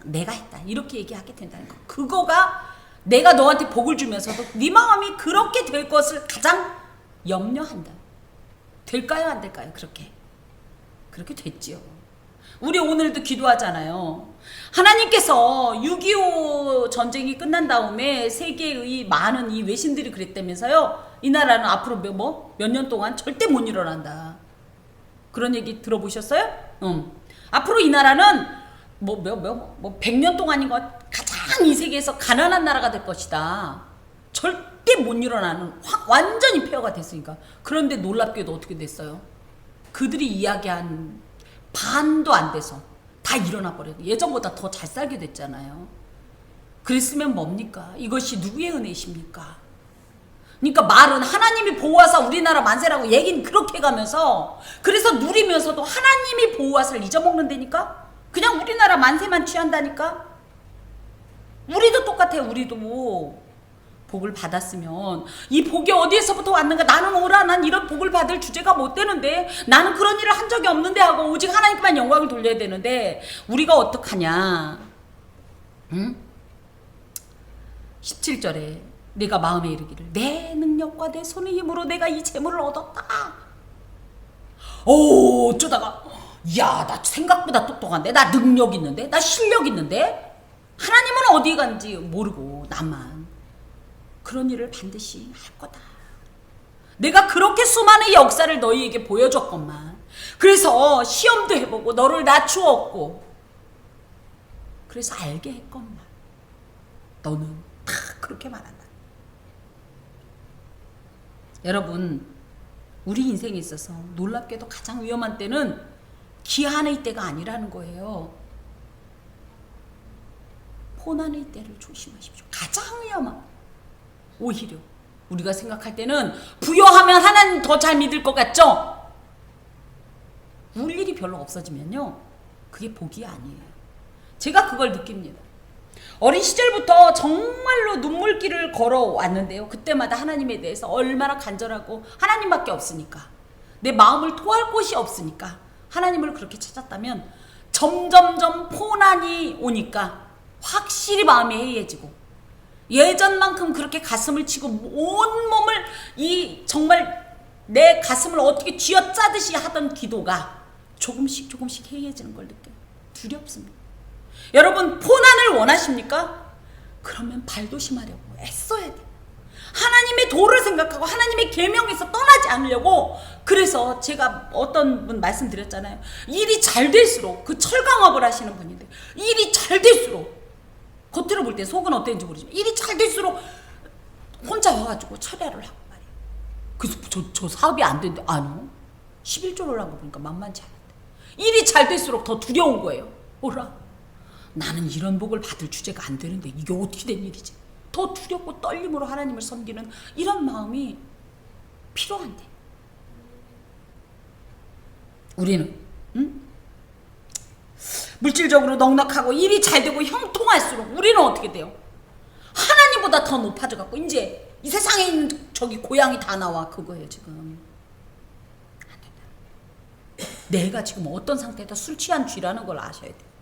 내가 했다 이렇게 얘기하게 된다는 거. 그거가 내가 너한테 복을 주면서도 네 마음이 그렇게 될 것을 가장 염려한다. 될까요 안 될까요? 그렇게 됐지요. 우리 오늘도 기도하잖아요. 하나님께서 6.25 전쟁이 끝난 다음에 세계의 많은 이 외신들이 그랬다면서요. 이 나라는 앞으로 몇 년 동안 절대 못 일어난다. 그런 얘기 들어보셨어요? 앞으로 이 나라는 100년 동안인 것 가장 이 세계에서 가난한 나라가 될 것이다. 절대 못 일어나는, 완전히 폐허가 됐으니까. 그런데 놀랍게도 어떻게 됐어요? 그들이 이야기한 반도 안 돼서 다 일어나 버려요. 예전보다 더 잘 살게 됐잖아요. 그랬으면 뭡니까? 이것이 누구의 은혜십니까? 그러니까 말은 하나님이 보호하사 우리나라 만세라고 얘기는 그렇게 가면서, 그래서 누리면서도 하나님이 보호하사를 잊어먹는다니까? 그냥 우리나라 만세만 취한다니까? 우리도 똑같아요. 우리도 복을 받았으면 이 복이 어디에서부터 왔는가? 나는 오라, 난 이런 복을 받을 주제가 못 되는데, 나는 그런 일을 한 적이 없는데 하고 오직 하나님께만 영광을 돌려야 되는데, 우리가 어떡하냐? 응? 17절에 내가 마음에 이르기를 내 능력과 내 손의 힘으로 내가 이 재물을 얻었다. 오, 어쩌다가 야, 나 생각보다 똑똑한데, 나 능력 있는데, 나 실력 있는데, 하나님은 어디 간지 모르고 나만 그런 일을 반드시 할 거다. 내가 그렇게 수많은 역사를 너희에게 보여줬건만, 그래서 시험도 해보고 너를 낮추었고, 그래서 알게 했건만, 너는 다 그렇게 말한다. 여러분, 우리 인생에 있어서 놀랍게도 가장 위험한 때는 기한의 때가 아니라는 거예요. 고난의 때를 조심하십시오. 가장 위험한, 오히려 우리가 생각할 때는 부여하면 하나님 더 잘 믿을 것 같죠? 울 일이 별로 없어지면요, 그게 복이 아니에요. 제가 그걸 느낍니다. 어린 시절부터 정말로 눈물길을 걸어왔는데요, 그때마다 하나님에 대해서 얼마나 간절하고, 하나님밖에 없으니까, 내 마음을 토할 곳이 없으니까 하나님을 그렇게 찾았다면, 점점점 포난이 오니까 확실히 마음이 해이해지고, 예전만큼 그렇게 가슴을 치고 온 몸을 이 정말 내 가슴을 어떻게 쥐어짜듯이 하던 기도가 조금씩 조금씩 해이해지는 걸 느껴요. 두렵습니다. 여러분 포난을 원하십니까? 그러면 발도심하려고 애써야 돼요. 하나님의 도를 생각하고 하나님의 계명에서 떠나지 않으려고. 그래서 제가 어떤 분 말씀드렸잖아요. 일이 잘 될수록, 그 철강업을 하시는 분인데 일이 잘 될수록, 겉으로 볼 때 속은 어땠는지 모르지만 일이 잘 될수록 혼자 와가지고 철야를 하고 말이에요. 그래서 저 사업이 안 되는데 아니요, 11조를 한 거 보니까 만만치 않은데 일이 잘 될수록 더 두려운 거예요. 뭐라? 나는 이런 복을 받을 주제가 안 되는데 이게 어떻게 된 일이지? 더 두렵고 떨림으로 하나님을 섬기는 이런 마음이 필요한데 우리는 물질적으로 넉넉하고 일이 잘 되고 형통할수록 우리는 어떻게 돼요? 하나님보다 더 높아져 갖고 이제 이 세상에 있는 저기 고향이 다 나와. 그거예요 지금. 안 된다. 내가 지금 어떤 상태에다 술 취한 쥐라는 걸 아셔야 돼요.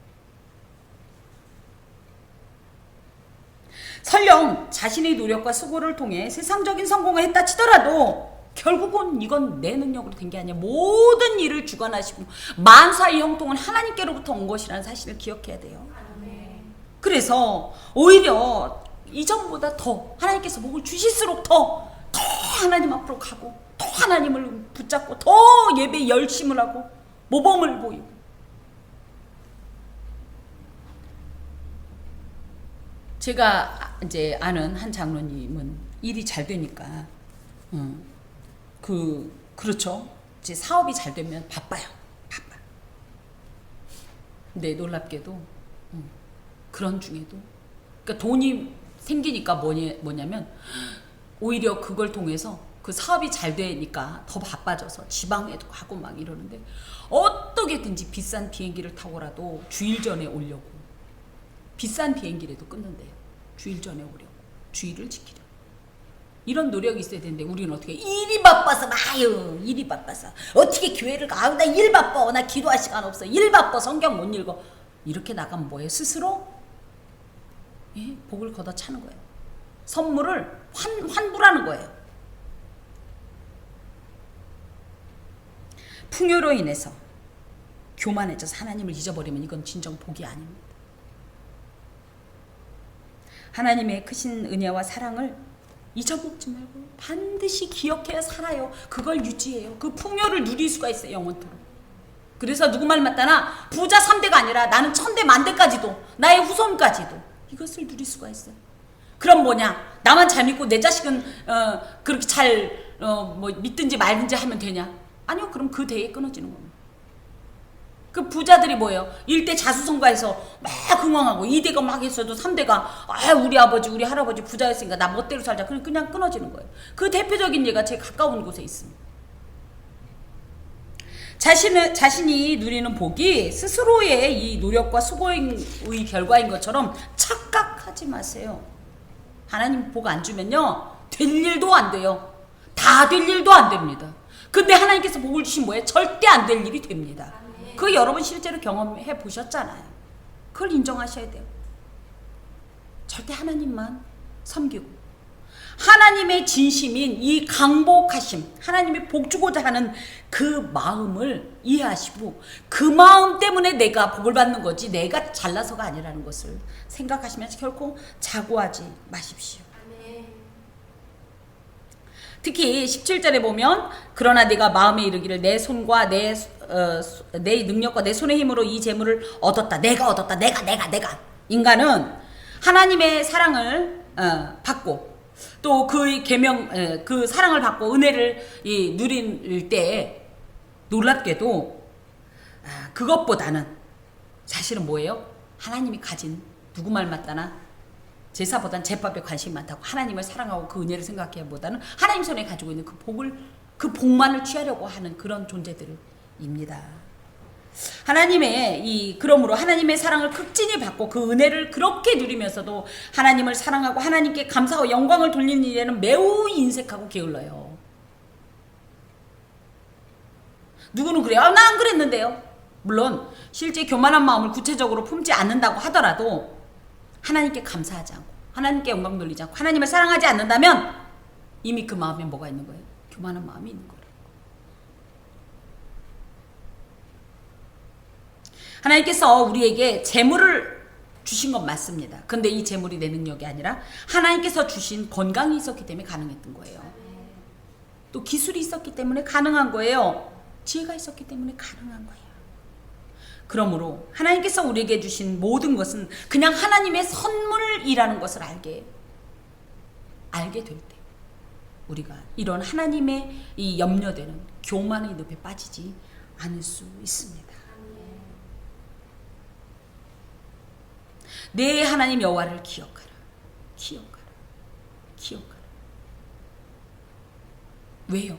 설령 자신의 노력과 수고를 통해 세상적인 성공을 했다 치더라도 결국은 이건 내 능력으로 된 게 아니야. 모든 일을 주관하시고 만사의 형통은 하나님께로부터 온 것이라는 사실을 기억해야 돼요. 그래서 오히려 이전보다 더 하나님께서 복을 주실수록 더 하나님 앞으로 가고 더 하나님을 붙잡고 더 예배에 열심을 하고 모범을 보이고. 제가 이제 아는 한 장로님은 일이 잘 되니까 그렇죠. 이제 사업이 잘 되면 바빠요. 바빠. 근데 놀랍게도 그런 중에도 그러니까 돈이 생기니까 뭐냐면 오히려 그걸 통해서 그 사업이 잘 되니까 더 바빠져서 지방에도 가고 막 이러는데 어떻게든지 비싼 비행기를 타고라도 주일 전에 오려고. 비싼 비행기라도 끊는데요. 주일 전에 오려고. 주일을 지키려고. 이런 노력이 있어야 되는데 우리는 어떻게 일이 바빠서 마유 일이 바빠서 어떻게 교회를 가. 나 일 바빠. 나 기도할 시간 없어. 일 바빠. 성경 못 읽어. 이렇게 나가면 뭐예요? 스스로 복을 걷어차는 거예요. 선물을 환불하는 거예요. 풍요로 인해서 교만해져서 하나님을 잊어버리면 이건 진정 복이 아닙니다. 하나님의 크신 은혜와 사랑을 잊어먹지 말고 반드시 기억해야 살아요. 그걸 유지해요. 그 풍요를 누릴 수가 있어요. 영원토록. 그래서 누구 말 맞다나 부자 3대가 아니라 나는 1000대 만대까지도 나의 후손까지도 이것을 누릴 수가 있어요. 그럼 뭐냐? 나만 잘 믿고 내 자식은 그렇게 잘 뭐 믿든지 말든지 하면 되냐? 아니요. 그럼 그 대에 끊어지는 겁니다. 그 부자들이 뭐예요? 1대 자수성가해서 막 흥왕하고 2대가 막 했어도 3대가 우리 아버지 우리 할아버지 부자였으니까 나 멋대로 살자. 그냥 끊어지는 거예요. 그 대표적인 예가 제 가까운 곳에 있습니다. 자신이 누리는 복이 스스로의 이 노력과 수고의 결과인 것처럼 착각하지 마세요. 하나님 복 안 주면요 될 일도 안 돼요. 다 될 일도 안 됩니다. 근데 하나님께서 복을 주신 뭐예요? 절대 안 될 일이 됩니다. 그거 여러분 실제로 경험해 보셨잖아요. 그걸 인정하셔야 돼요. 절대 하나님만 섬기고 하나님의 진심인 이 강복하심, 하나님이 복 주고자 하는 그 마음을 이해하시고 그 마음 때문에 내가 복을 받는 거지 내가 잘나서가 아니라는 것을 생각하시면서 결코 자고하지 마십시오. 특히 17절에 보면 그러나 네가 마음에 이르기를 내 손과 내 능력과 내 손의 힘으로 이 재물을 얻었다. 내가 얻었다. 내가 인간은 하나님의 사랑을 받고 또 그 계명 그 사랑을 받고 은혜를 누릴 때 놀랍게도 그것보다는 사실은 뭐예요? 하나님이 가진 누구 말 맞다나 제사보다는 제밥에 관심이 많다고 하나님을 사랑하고 그 은혜를 생각하기보다는 하나님 손에 가지고 있는 그 복만을 취하려고 하는 그런 존재들입니다. 그러므로 하나님의 사랑을 극진히 받고 그 은혜를 그렇게 누리면서도 하나님을 사랑하고 하나님께 감사하고 영광을 돌리는 일에는 매우 인색하고 게을러요. 누구는 그래요. 나 안 그랬는데요. 물론 실제 교만한 마음을 구체적으로 품지 않는다고 하더라도 하나님께 감사하지 않고 하나님께 영광 돌리지 않고 하나님을 사랑하지 않는다면 이미 그 마음에 뭐가 있는 거예요? 교만한 마음이 있는 거예요. 하나님께서 우리에게 재물을 주신 건 맞습니다. 근데 이 재물이 내 능력이 아니라 하나님께서 주신 건강이 있었기 때문에 가능했던 거예요. 또 기술이 있었기 때문에 가능한 거예요. 지혜가 있었기 때문에 가능한 거예요. 그러므로 하나님께서 우리에게 주신 모든 것은 그냥 하나님의 선물이라는 것을 알게 될 때 우리가 이런 하나님의 이 염려되는 교만의 늪에 빠지지 않을 수 있습니다. 내 하나님 여호와를 기억하라. 기억하라. 기억하라. 왜요?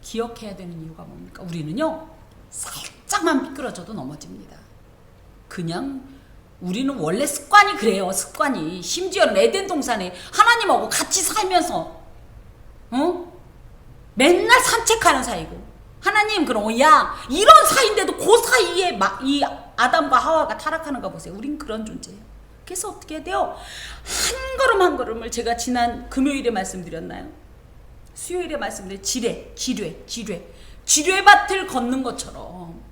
기억해야 되는 이유가 뭡니까? 우리는요 살짝만 미끄러져도 넘어집니다. 그냥 우리는 원래 습관이 그래요. 습관이. 심지어는 에덴 동산에 하나님하고 같이 살면서 맨날 산책하는 사이고 하나님 그럼 야 이런 사이인데도 그 사이에 이 아담과 하와가 타락하는 거 보세요. 우린 그런 존재예요. 그래서 어떻게 해야 돼요? 한 걸음 한 걸음을 제가 지난 금요일에 말씀드렸나요? 수요일에 말씀드린 지뢰밭을 걷는 것처럼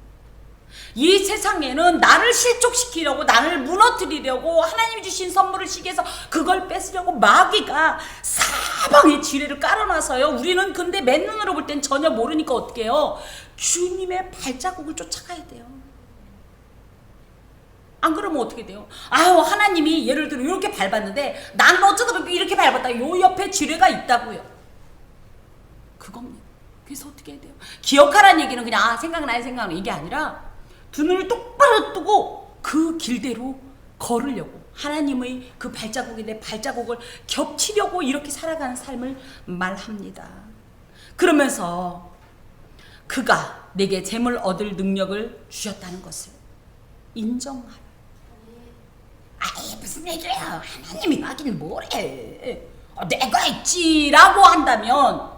이 세상에는 나를 실족시키려고 나를 무너뜨리려고 하나님이 주신 선물을 시기해서 그걸 뺏으려고 마귀가 사방에 지뢰를 깔아놔서요. 우리는 근데 맨눈으로 볼 땐 전혀 모르니까 어떻게 해요? 주님의 발자국을 쫓아가야 돼요. 안 그러면 어떻게 돼요? 아유 하나님이 예를 들어 이렇게 밟았는데 난 어쩌다 보니까 이렇게 밟았다. 요 옆에 지뢰가 있다고요. 그겁니다. 그래서 어떻게 해야 돼요? 기억하라는 얘기는 그냥 생각나요 이게 아니라 두 눈을 똑바로 뜨고 그 길대로 걸으려고 하나님의 그 발자국에 내 발자국을 겹치려고 이렇게 살아가는 삶을 말합니다. 그러면서 그가 내게 재물 얻을 능력을 주셨다는 것을 인정하라. 아이 무슨 얘기야. 하나님이 하긴 뭐래. 내가 있지라고 한다면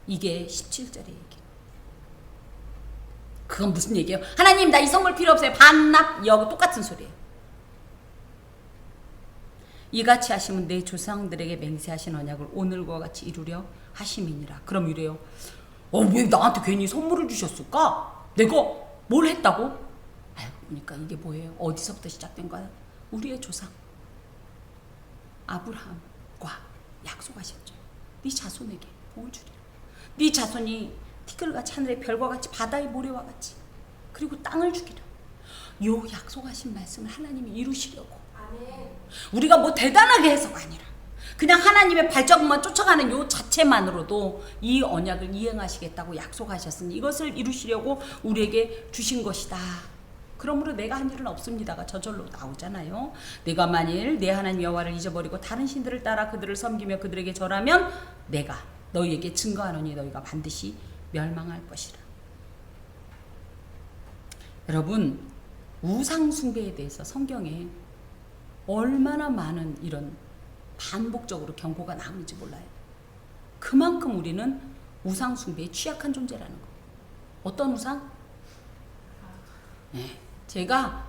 이게 17절의 얘기. 그건 무슨 얘기예요? 하나님 나 이 선물 필요 없어요. 반납 여고 똑같은 소리예요. 이같이 하시면 내 조상들에게 맹세하신 언약을 오늘과 같이 이루려 하심이니라. 그럼 이래요. 왜 나한테 괜히 선물을 주셨을까? 내가 뭘 했다고? 알고 보니까 이게 뭐예요? 어디서부터 시작된 거야? 우리의 조상 아브라함과 약속하셨죠. 네 자손에게 복을 주리라. 네 자손이 티끌같이 하늘의 별과 같이 바다의 모래와 같이 그리고 땅을 주기라. 요 약속하신 말씀을 하나님이 이루시려고 우리가 뭐 대단하게 해서가 아니라 그냥 하나님의 발자국만 쫓아가는 요 자체만으로도 이 언약을 이행하시겠다고 약속하셨으니 이것을 이루시려고 우리에게 주신 것이다. 그러므로 내가 한 일은 없습니다가 저절로 나오잖아요. 내가 만일 내 하나님 여호와를 잊어버리고 다른 신들을 따라 그들을 섬기며 그들에게 절하면 내가 너희에게 증거하노니 너희가 반드시 멸망할 것이라. 여러분 우상 숭배에 대해서 성경에 얼마나 많은 이런 반복적으로 경고가 나오는지 몰라요. 그만큼 우리는 우상 숭배에 취약한 존재라는 거. 어떤 우상? 네, 제가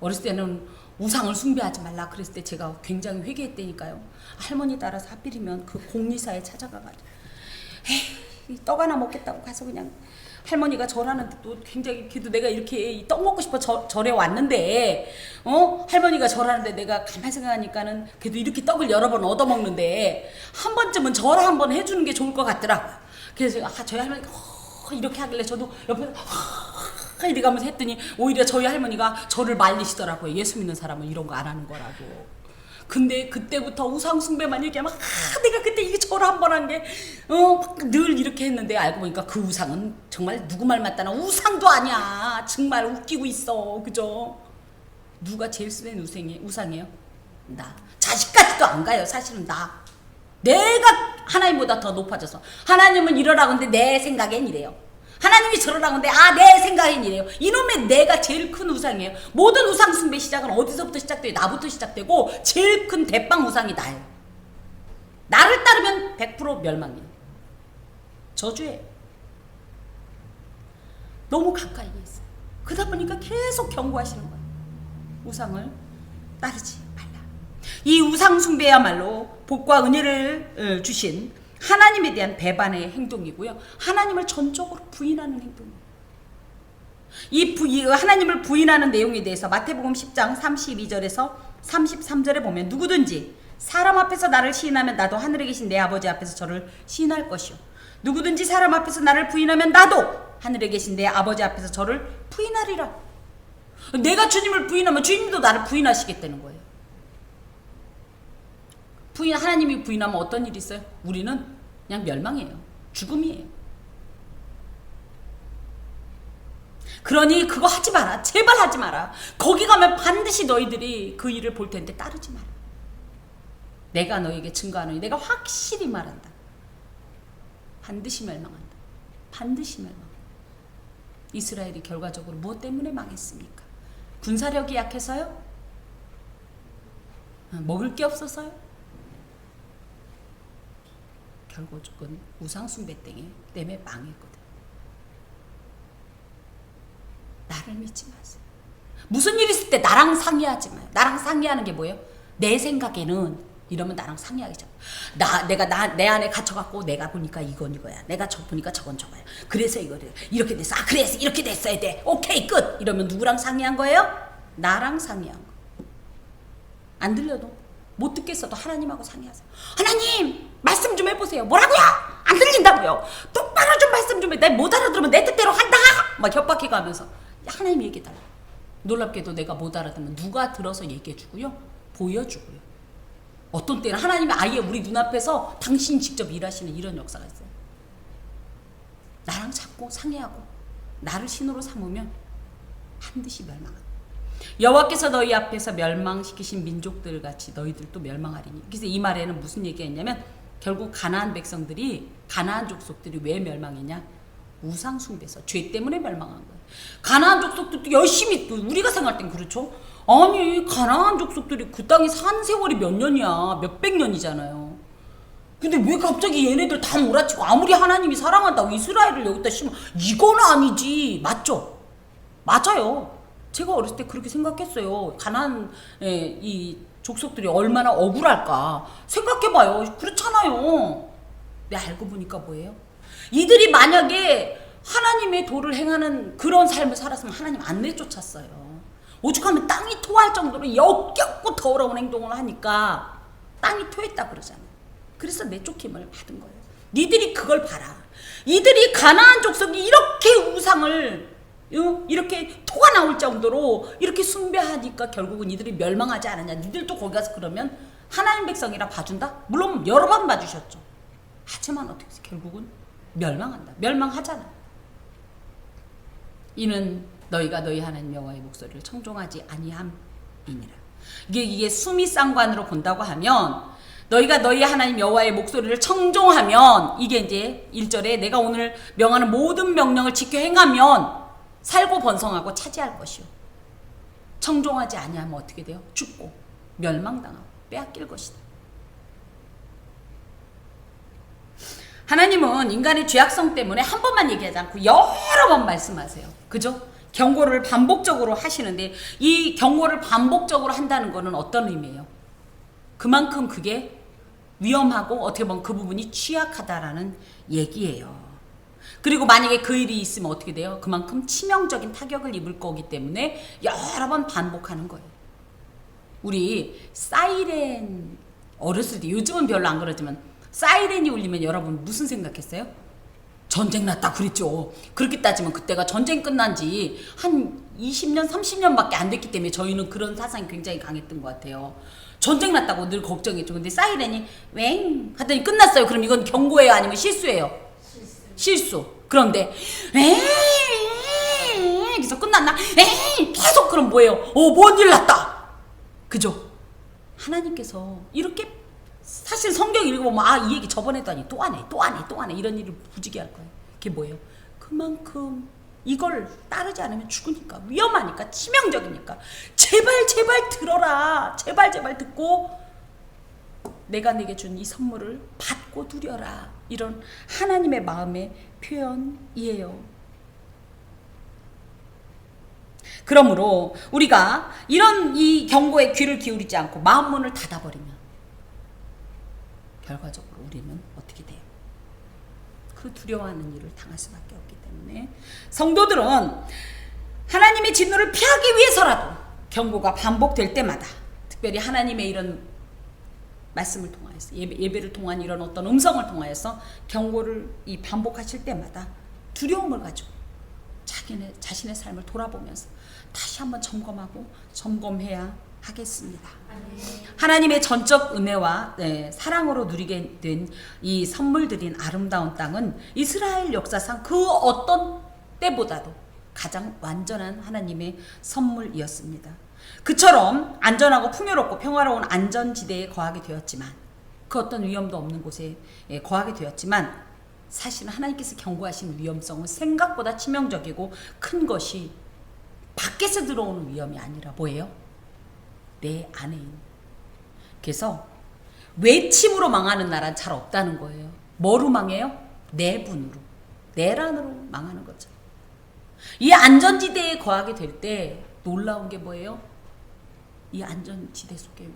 어렸을 때는 우상을 숭배하지 말라 그랬을 때 제가 굉장히 회개했다니까요. 할머니 따라서 하필이면 그 공리사에 찾아가가지고 떡 하나 먹겠다고 가서 그냥 할머니가 절하는데 또 굉장히 그래도 내가 이렇게 떡 먹고 싶어 절에 왔는데 할머니가 절하는데 내가 가만히 생각하니까는 그래도 이렇게 떡을 여러 번 얻어먹는데 한 번쯤은 절 한번 해주는 게 좋을 것 같더라고요. 그래서 저희 할머니가 이렇게 하길래 저도 옆에서 이렇게 가면서 했더니 오히려 저희 할머니가 저를 말리시더라고요. 예수 믿는 사람은 이런 거 안 하는 거라고. 근데 그때부터 우상 숭배만 얘기하면 내가 그때 이게 절 한 번 한 게 늘 이렇게 했는데 알고 보니까 그 우상은 정말 누구 말 맞다나 우상도 아니야. 정말 웃기고 있어. 그죠? 누가 제일 센 우상이에요? 나. 자식까지도 안 가요. 사실은 나. 내가 하나님보다 더 높아져서 하나님은 이러라고 하는데 내 생각엔 이래요. 하나님이 저러라고 하는데 내 생각엔 이래요. 이놈의 내가 제일 큰 우상이에요. 모든 우상 숭배 시작은 어디서부터 시작돼요? 나부터 시작되고 제일 큰 대빵 우상이 나예요. 나를 따르면 100% 멸망이에요. 저주예요. 너무 가까이에 있어요. 그러다 보니까 계속 경고하시는 거예요. 우상을 따르지 말라. 이 우상 숭배야말로 복과 은혜를 주신 하나님에 대한 배반의 행동이고요. 하나님을 전적으로 부인하는 행동이에요. 이 하나님을 부인하는 내용에 대해서 마태복음 10장 32절에서 33절에 보면 누구든지 사람 앞에서 나를 시인하면 나도 하늘에 계신 내 아버지 앞에서 저를 시인할 것이요. 누구든지 사람 앞에서 나를 부인하면 나도 하늘에 계신 내 아버지 앞에서 저를 부인하리라. 내가 주님을 부인하면 주님도 나를 부인하시겠다는 거예요. 하나님이 부인하면 어떤 일이 있어요? 우리는 그냥 멸망이에요. 죽음이에요. 그러니 그거 하지 마라. 제발 하지 마라. 거기 가면 반드시 너희들이 그 일을 볼 텐데 따르지 마라. 내가 너에게 증거하노니 내가 확실히 말한다. 반드시 멸망한다. 반드시 멸망한다. 이스라엘이 결과적으로 무엇 때문에 망했습니까? 군사력이 약해서요? 먹을 게 없어서요? 결국은 우상숭배 때문에 망했거든. 나를 믿지 마세요. 무슨 일 있을 때 나랑 상의하지 마요. 나랑 상의하는 게 뭐예요? 내 생각에는 이러면 나랑 상의하겠죠. 내가 내 안에 갇혀갖고 내가 보니까 이건 이거야. 내가 보니까 저건 저거야. 그래서 이렇게 됐어. 그래서 이렇게 됐어야 돼. 오케이 끝. 이러면 누구랑 상의한 거예요? 나랑 상의한 거. 안 들려도 못 듣겠어도 하나님하고 상의하세요. 하나님 말씀 좀 해보세요. 뭐라고요? 안 들린다고요. 똑바로 좀 말씀 좀 해. 내가 못 알아들으면 내 뜻대로 한다. 막 협박해가면서 하나님 얘기해달라. 놀랍게도 내가 못 알아들으면 누가 들어서 얘기해주고요. 보여주고요. 어떤 때는 하나님이 아예 우리 눈앞에서 당신이 직접 일하시는 이런 역사가 있어요. 나랑 자꾸 상의하고 나를 신으로 삼으면 반드시 멸망한다. 여호와께서 너희 앞에서 멸망시키신 민족들 같이 너희들도 멸망하리니. 그래서 이 말에는 무슨 얘기했냐면 결국 가나안 백성들이, 가나안 족속들이 왜 멸망했냐? 우상 숭배에서 죄 때문에 멸망한 거예요. 가나안 족속들도 열심히, 또 우리가 생각할 땐 그렇죠. 아니 가나안 족속들이 그 땅에 산 세월이 몇 년이야, 몇백 년이잖아요. 근데 왜 갑자기 얘네들 다 몰아치고, 아무리 하나님이 사랑한다고 이스라엘을 여기다 심어, 이건 아니지. 맞죠? 맞아요. 제가 어렸을 때 그렇게 생각했어요. 가나안의 이 족속들이 얼마나 억울할까 생각해봐요. 그렇잖아요. 근데 알고 보니까 뭐예요? 이들이 만약에 하나님의 도를 행하는 그런 삶을 살았으면 하나님 안 내쫓았어요. 오죽하면 땅이 토할 정도로 역겹고 더러운 행동을 하니까 땅이 토했다 그러잖아요. 그래서 내쫓김을 받은 거예요. 니들이 그걸 봐라. 이들이 가나안 족속이 이렇게 우상을 이렇게 토가 나올 정도로 이렇게 숭배하니까 결국은 이들이 멸망하지 않았냐. 니들도 거기 가서 그러면 하나님 백성이라 봐준다? 물론 여러 번 봐주셨죠. 하지만 어떻게 해서 결국은 멸망한다. 멸망하잖아. 이는 너희가 너희 하나님 여호와의 목소리를 청종하지 아니함이니라. 이게 수미상관으로 본다고 하면, 너희가 너희 하나님 여호와의 목소리를 청종하면, 이게 이제 1절에 내가 오늘 명하는 모든 명령을 지켜 행하면 살고 번성하고 차지할 것이요. 청종하지 아니하면 어떻게 돼요? 죽고 멸망당하고 빼앗길 것이다. 하나님은 인간의 죄악성 때문에 한 번만 얘기하지 않고 여러 번 말씀하세요. 그죠? 경고를 반복적으로 하시는데, 이 경고를 반복적으로 한다는 것은 어떤 의미예요? 그만큼 그게 위험하고 어떻게 보면 그 부분이 취약하다라는 얘기예요. 그리고 만약에 그 일이 있으면 어떻게 돼요? 그만큼 치명적인 타격을 입을 거기 때문에 여러 번 반복하는 거예요. 우리 사이렌 어렸을 때, 요즘은 별로 안 그러지만 사이렌이 울리면 여러분 무슨 생각했어요? 전쟁 났다 그랬죠. 그렇게 따지면 그때가 전쟁 끝난 지 한 20년, 30년밖에 안 됐기 때문에 저희는 그런 사상이 굉장히 강했던 것 같아요. 전쟁 났다고 늘 걱정했죠. 근데 사이렌이 웽 하더니 끝났어요. 그럼 이건 경고예요? 아니면 실수예요? 실수. 그런데 그래서 끝났나? 계속. 그럼 뭐예요? 뭔 일 났다. 그죠? 하나님께서 이렇게, 사실 성경 읽어보면 이 얘기 저번에도 아니 또 하네 이런 일을 부지게 할 거예요. 그게 뭐예요? 그만큼 이걸 따르지 않으면 죽으니까, 위험하니까, 치명적이니까 제발 들어라. 제발 듣고 내가 내게 준 이 선물을 받고 누려라. 이런 하나님의 마음의 표현이에요. 그러므로 우리가 이런 이 경고에 귀를 기울이지 않고 마음 문을 닫아버리면 결과적으로 우리는 어떻게 돼요? 그 두려워하는 일을 당할 수밖에 없기 때문에 성도들은 하나님의 진노를 피하기 위해서라도 경고가 반복될 때마다, 특별히 하나님의 이런 말씀을 통하여서 예배를 통한 이런 어떤 음성을 통하여서 경고를 이 반복하실 때마다 두려움을 가지고 자신의 삶을 돌아보면서 다시 한번 점검해야 하겠습니다. 하나님의 전적 은혜와 사랑으로 누리게 된 이 선물들인 아름다운 땅은 이스라엘 역사상 그 어떤 때보다도 가장 완전한 하나님의 선물이었습니다. 그처럼 안전하고 풍요롭고 평화로운 안전지대에 거하게 되었지만, 그 어떤 위험도 없는 곳에 거하게 되었지만, 사실은 하나님께서 경고하신 위험성은 생각보다 치명적이고 큰 것이 밖에서 들어오는 위험이 아니라 뭐예요? 내 안에 있는. 그래서 외침으로 망하는 나라는 잘 없다는 거예요. 뭐로 망해요? 내분으로, 내란으로 망하는 거죠. 이 안전지대에 거하게 될 때 놀라운 게 뭐예요? 이 안전지대 속에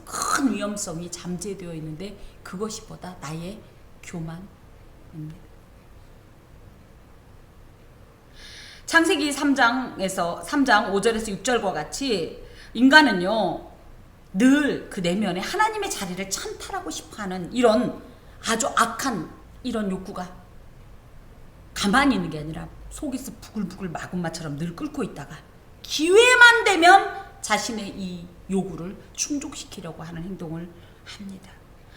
큰 위험성이 잠재되어 있는데 그것이 보다 나의 교만입니다. 창세기 3장 5절에서 6절과 같이 인간은요 늘 그 내면에 하나님의 자리를 찬탈하고 싶어하는 이런 아주 악한 이런 욕구가 가만히 있는 게 아니라 속에서 부글부글 마군마처럼 늘 끓고 있다가 기회만 되면 자신의 이 요구를 충족시키려고 하는 행동을 합니다.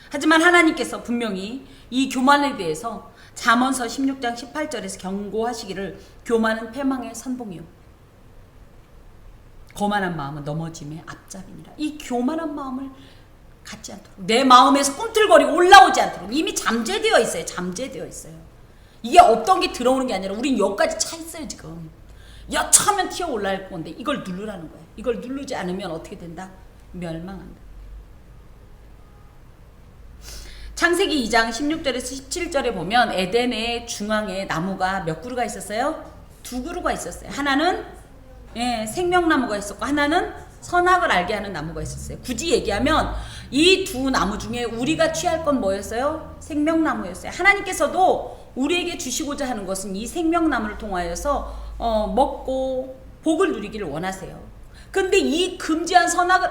하지만 하나님께서 분명히 이 교만에 대해서 잠언서 16장 18절에서 경고하시기를 교만은 패망의 선봉이요 거만한 마음은 넘어짐의 앞잡이니라. 이 교만한 마음을 갖지 않도록, 내 마음에서 꿈틀거리고 올라오지 않도록 이미 잠재되어 있어요. 이게 없던 게 들어오는 게 아니라 우린 여기까지 차 있어요. 지금 여차하면 튀어 올라올 건데 이걸 누르라는 거예요. 이걸 누르지 않으면 어떻게 된다? 멸망한다. 창세기 2장 16절에서 17절에 보면 에덴의 중앙에 나무가 몇 그루가 있었어요? 2그루가 있었어요. 하나는 생명나무가 있었고 하나는 선악을 알게 하는 나무가 있었어요. 굳이 얘기하면 이 두 나무 중에 우리가 취할 건 뭐였어요? 생명나무였어요. 하나님께서도 우리에게 주시고자 하는 것은 이 생명나무를 통하여서 먹고 복을 누리기를 원하세요. 근데 이 금지한 선악을,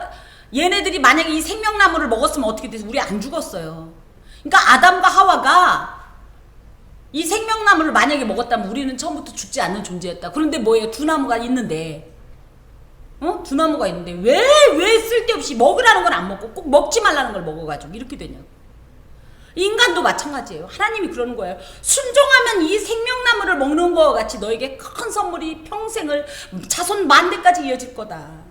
얘네들이 만약에 이 생명나무를 먹었으면 어떻게 돼서 우리 안 죽었어요. 그러니까 아담과 하와가 이 생명나무를 만약에 먹었다면 우리는 처음부터 죽지 않는 존재였다. 그런데 뭐예요? 두 나무가 있는데 두 나무가 있는데 왜 쓸데없이 먹으라는 걸 안 먹고 꼭 먹지 말라는 걸 먹어가지고 이렇게 되냐고. 인간도 마찬가지예요. 하나님이 그러는 거예요. 순종하면 이 생명나무를 먹는 거와 같이 너에게 큰 선물이 평생을 자손 만대까지 이어질 거다.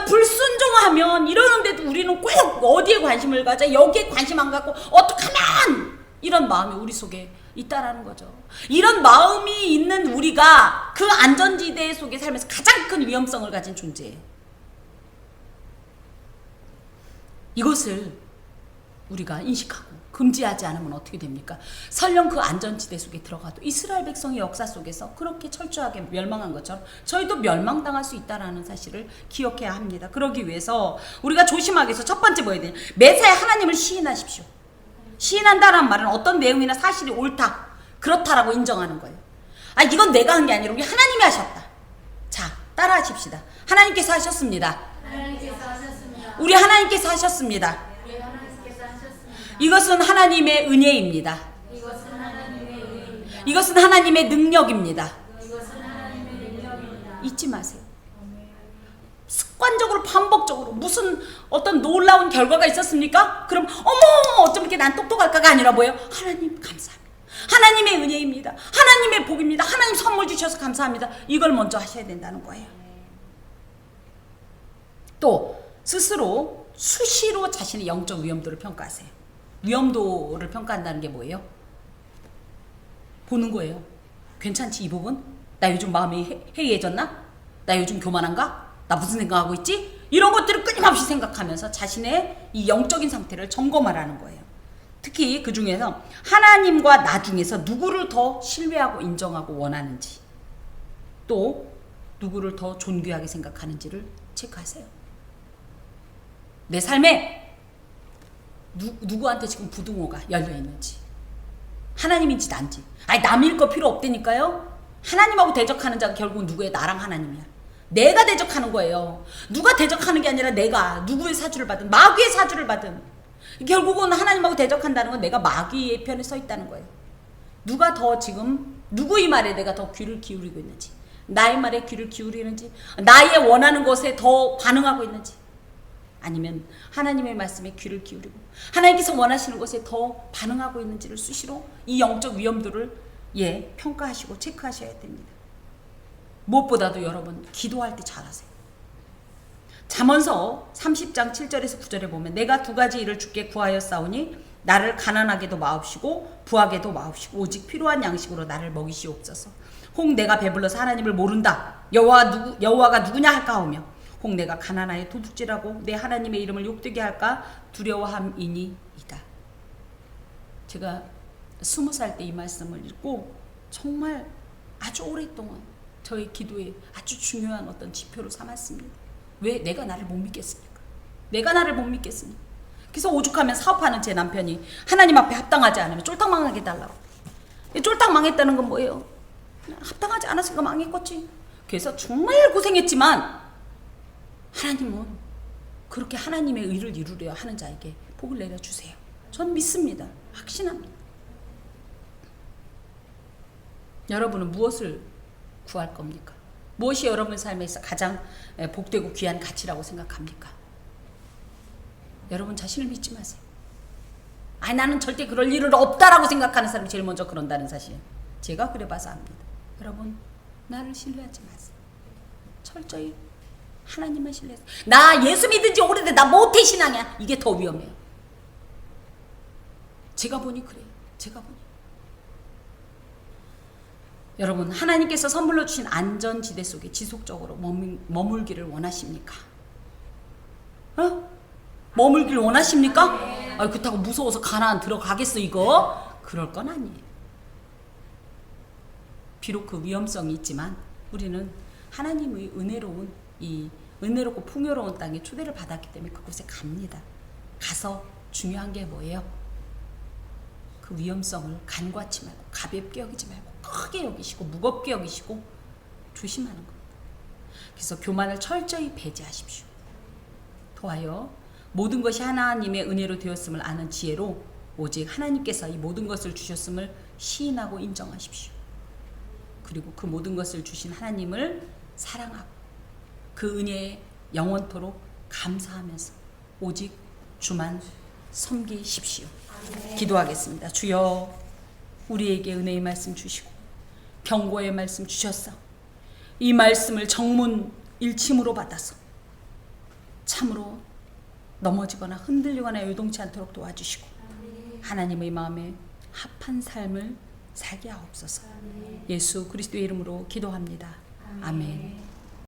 불순종하면 이러는데도 우리는 꼭 어디에 관심을 가져? 여기에 관심 안 갖고 어떡하면 이런 마음이 우리 속에 있다라는 거죠. 이런 마음이 있는 우리가 그 안전지대 속에 살면서 가장 큰 위험성을 가진 존재예요. 이것을 우리가 인식하고 금지하지 않으면 어떻게 됩니까? 설령 그 안전지대 속에 들어가도 이스라엘 백성의 역사 속에서 그렇게 철저하게 멸망한 것처럼 저희도 멸망당할 수 있다는 사실을 기억해야 합니다. 그러기 위해서 우리가 조심하기 위해서 첫 번째 뭐야 되냐? 매사에 하나님을 시인하십시오. 시인한다는 말은 어떤 내용이나 사실이 옳다, 그렇다라고 인정하는 거예요. 이건 내가 한 게 아니라 우리 하나님이 하셨다. 자, 따라 하십시다. 하나님께서 하셨습니다. 우리 하나님께서 하셨습니다. 이것은 하나님의 은혜입니다. 이것은 하나님의 능력입니다. 잊지 마세요. 습관적으로 반복적으로 무슨 어떤 놀라운 결과가 있었습니까? 그럼 어쩜 이렇게 난 똑똑할까가 아니라 뭐예요? 하나님 감사합니다. 하나님의 은혜입니다. 하나님의 복입니다. 하나님 선물 주셔서 감사합니다. 이걸 먼저 하셔야 된다는 거예요. 또 스스로 수시로 자신의 영적 위험도를 평가하세요. 위험도를 평가한다는 게 뭐예요? 보는 거예요. 괜찮지 이 부분? 나 요즘 마음이 해이해졌나? 나 요즘 교만한가? 나 무슨 생각하고 있지? 이런 것들을 끊임없이 생각하면서 자신의 이 영적인 상태를 점검하라는 거예요. 특히 그 중에서 하나님과 나 중에서 누구를 더 신뢰하고 인정하고 원하는지, 또 누구를 더 존귀하게 생각하는지를 체크하세요. 내 삶에 누구한테 지금 부등호가 열려있는지, 하나님인지 난지. 아니 남일 거 필요 없다니까요. 하나님하고 대적하는 자가 결국은 누구예요? 나랑 하나님이야. 내가 대적하는 거예요. 누가 대적하는 게 아니라 내가 누구의 사주를 받든 마귀의 사주를 받든 결국은 하나님하고 대적한다는 건 내가 마귀의 편에 서 있다는 거예요. 누가 더 지금 누구의 말에 내가 더 귀를 기울이고 있는지, 나의 말에 귀를 기울이는지, 나의 원하는 것에 더 반응하고 있는지, 아니면 하나님의 말씀에 귀를 기울이고 하나님께서 원하시는 것에 더 반응하고 있는지를 수시로 이 영적 위험도를 평가하시고 체크하셔야 됩니다. 무엇보다도 여러분 기도할 때 잘하세요. 잠언서 30장 7절에서 9절에 보면 내가 두 가지 일을 주께 구하였사오니 나를 가난하게도 마옵시고 부하게도 마옵시고 오직 필요한 양식으로 나를 먹이시옵소서. 혹 내가 배불러서 하나님을 모른다 여호와가 누구냐 할까 하오며 혹 내가 가난하여 도둑질하고 내 하나님의 이름을 욕되게 할까 두려워함이니이다. 제가 20살 때 이 말씀을 읽고 정말 아주 오랫동안 저의 기도에 아주 중요한 어떤 지표로 삼았습니다. 왜? 내가 나를 못 믿겠습니까? 내가 나를 못 믿겠습니까? 그래서 오죽하면 사업하는 제 남편이 하나님 앞에 합당하지 않으면 쫄딱 망하게 해달라고. 쫄딱 망했다는 건 뭐예요? 합당하지 않았으니까 망했겠지. 그래서 정말 고생했지만 하나님은 그렇게 하나님의 의를 이루려 하는 자에게 복을 내려주세요. 전 믿습니다. 확신합니다. 여러분은 무엇을 구할 겁니까? 무엇이 여러분 삶에서 가장 복되고 귀한 가치라고 생각합니까? 여러분 자신을 믿지 마세요. 아니 나는 절대 그럴 일은 없다라고 생각하는 사람이 제일 먼저 그런다는 사실 제가 그래봐서 압니다. 여러분 나를 신뢰하지 마세요. 철저히 하나님만 신뢰하세요. 나 예수 믿은 지 오래돼 나 모태 신앙이야. 이게 더 위험해요. 제가 보니 그래요. 제가 보니. 여러분 하나님께서 선물로 주신 안전지대 속에 지속적으로 머물기를 원하십니까? 머물기를 원하십니까? 그렇다고 무서워서 가나안 들어가겠어 이거? 그럴 건 아니에요. 비록 그 위험성이 있지만 우리는 하나님의 은혜로운 이 은혜롭고 풍요로운 땅에 초대를 받았기 때문에 그곳에 갑니다. 가서 중요한 게 뭐예요? 그 위험성을 간과치 말고 가볍게 여기지 말고 크게 여기시고 무겁게 여기시고 조심하는 겁니다. 그래서 교만을 철저히 배제하십시오. 더하여 모든 것이 하나님의 은혜로 되었음을 아는 지혜로 오직 하나님께서 이 모든 것을 주셨음을 시인하고 인정하십시오. 그리고 그 모든 것을 주신 하나님을 사랑하고 그 은혜에 영원토록 감사하면서 오직 주만 섬기십시오. 기도하겠습니다. 주여 우리에게 은혜의 말씀 주시고 경고의 말씀 주셨어. 이 말씀을 정문 일침으로 받아서 참으로 넘어지거나 흔들리거나 요동치 않도록 도와주시고 하나님의 마음에 합한 삶을 살게 하옵소서. 예수 그리스도의 이름으로 기도합니다. 아멘.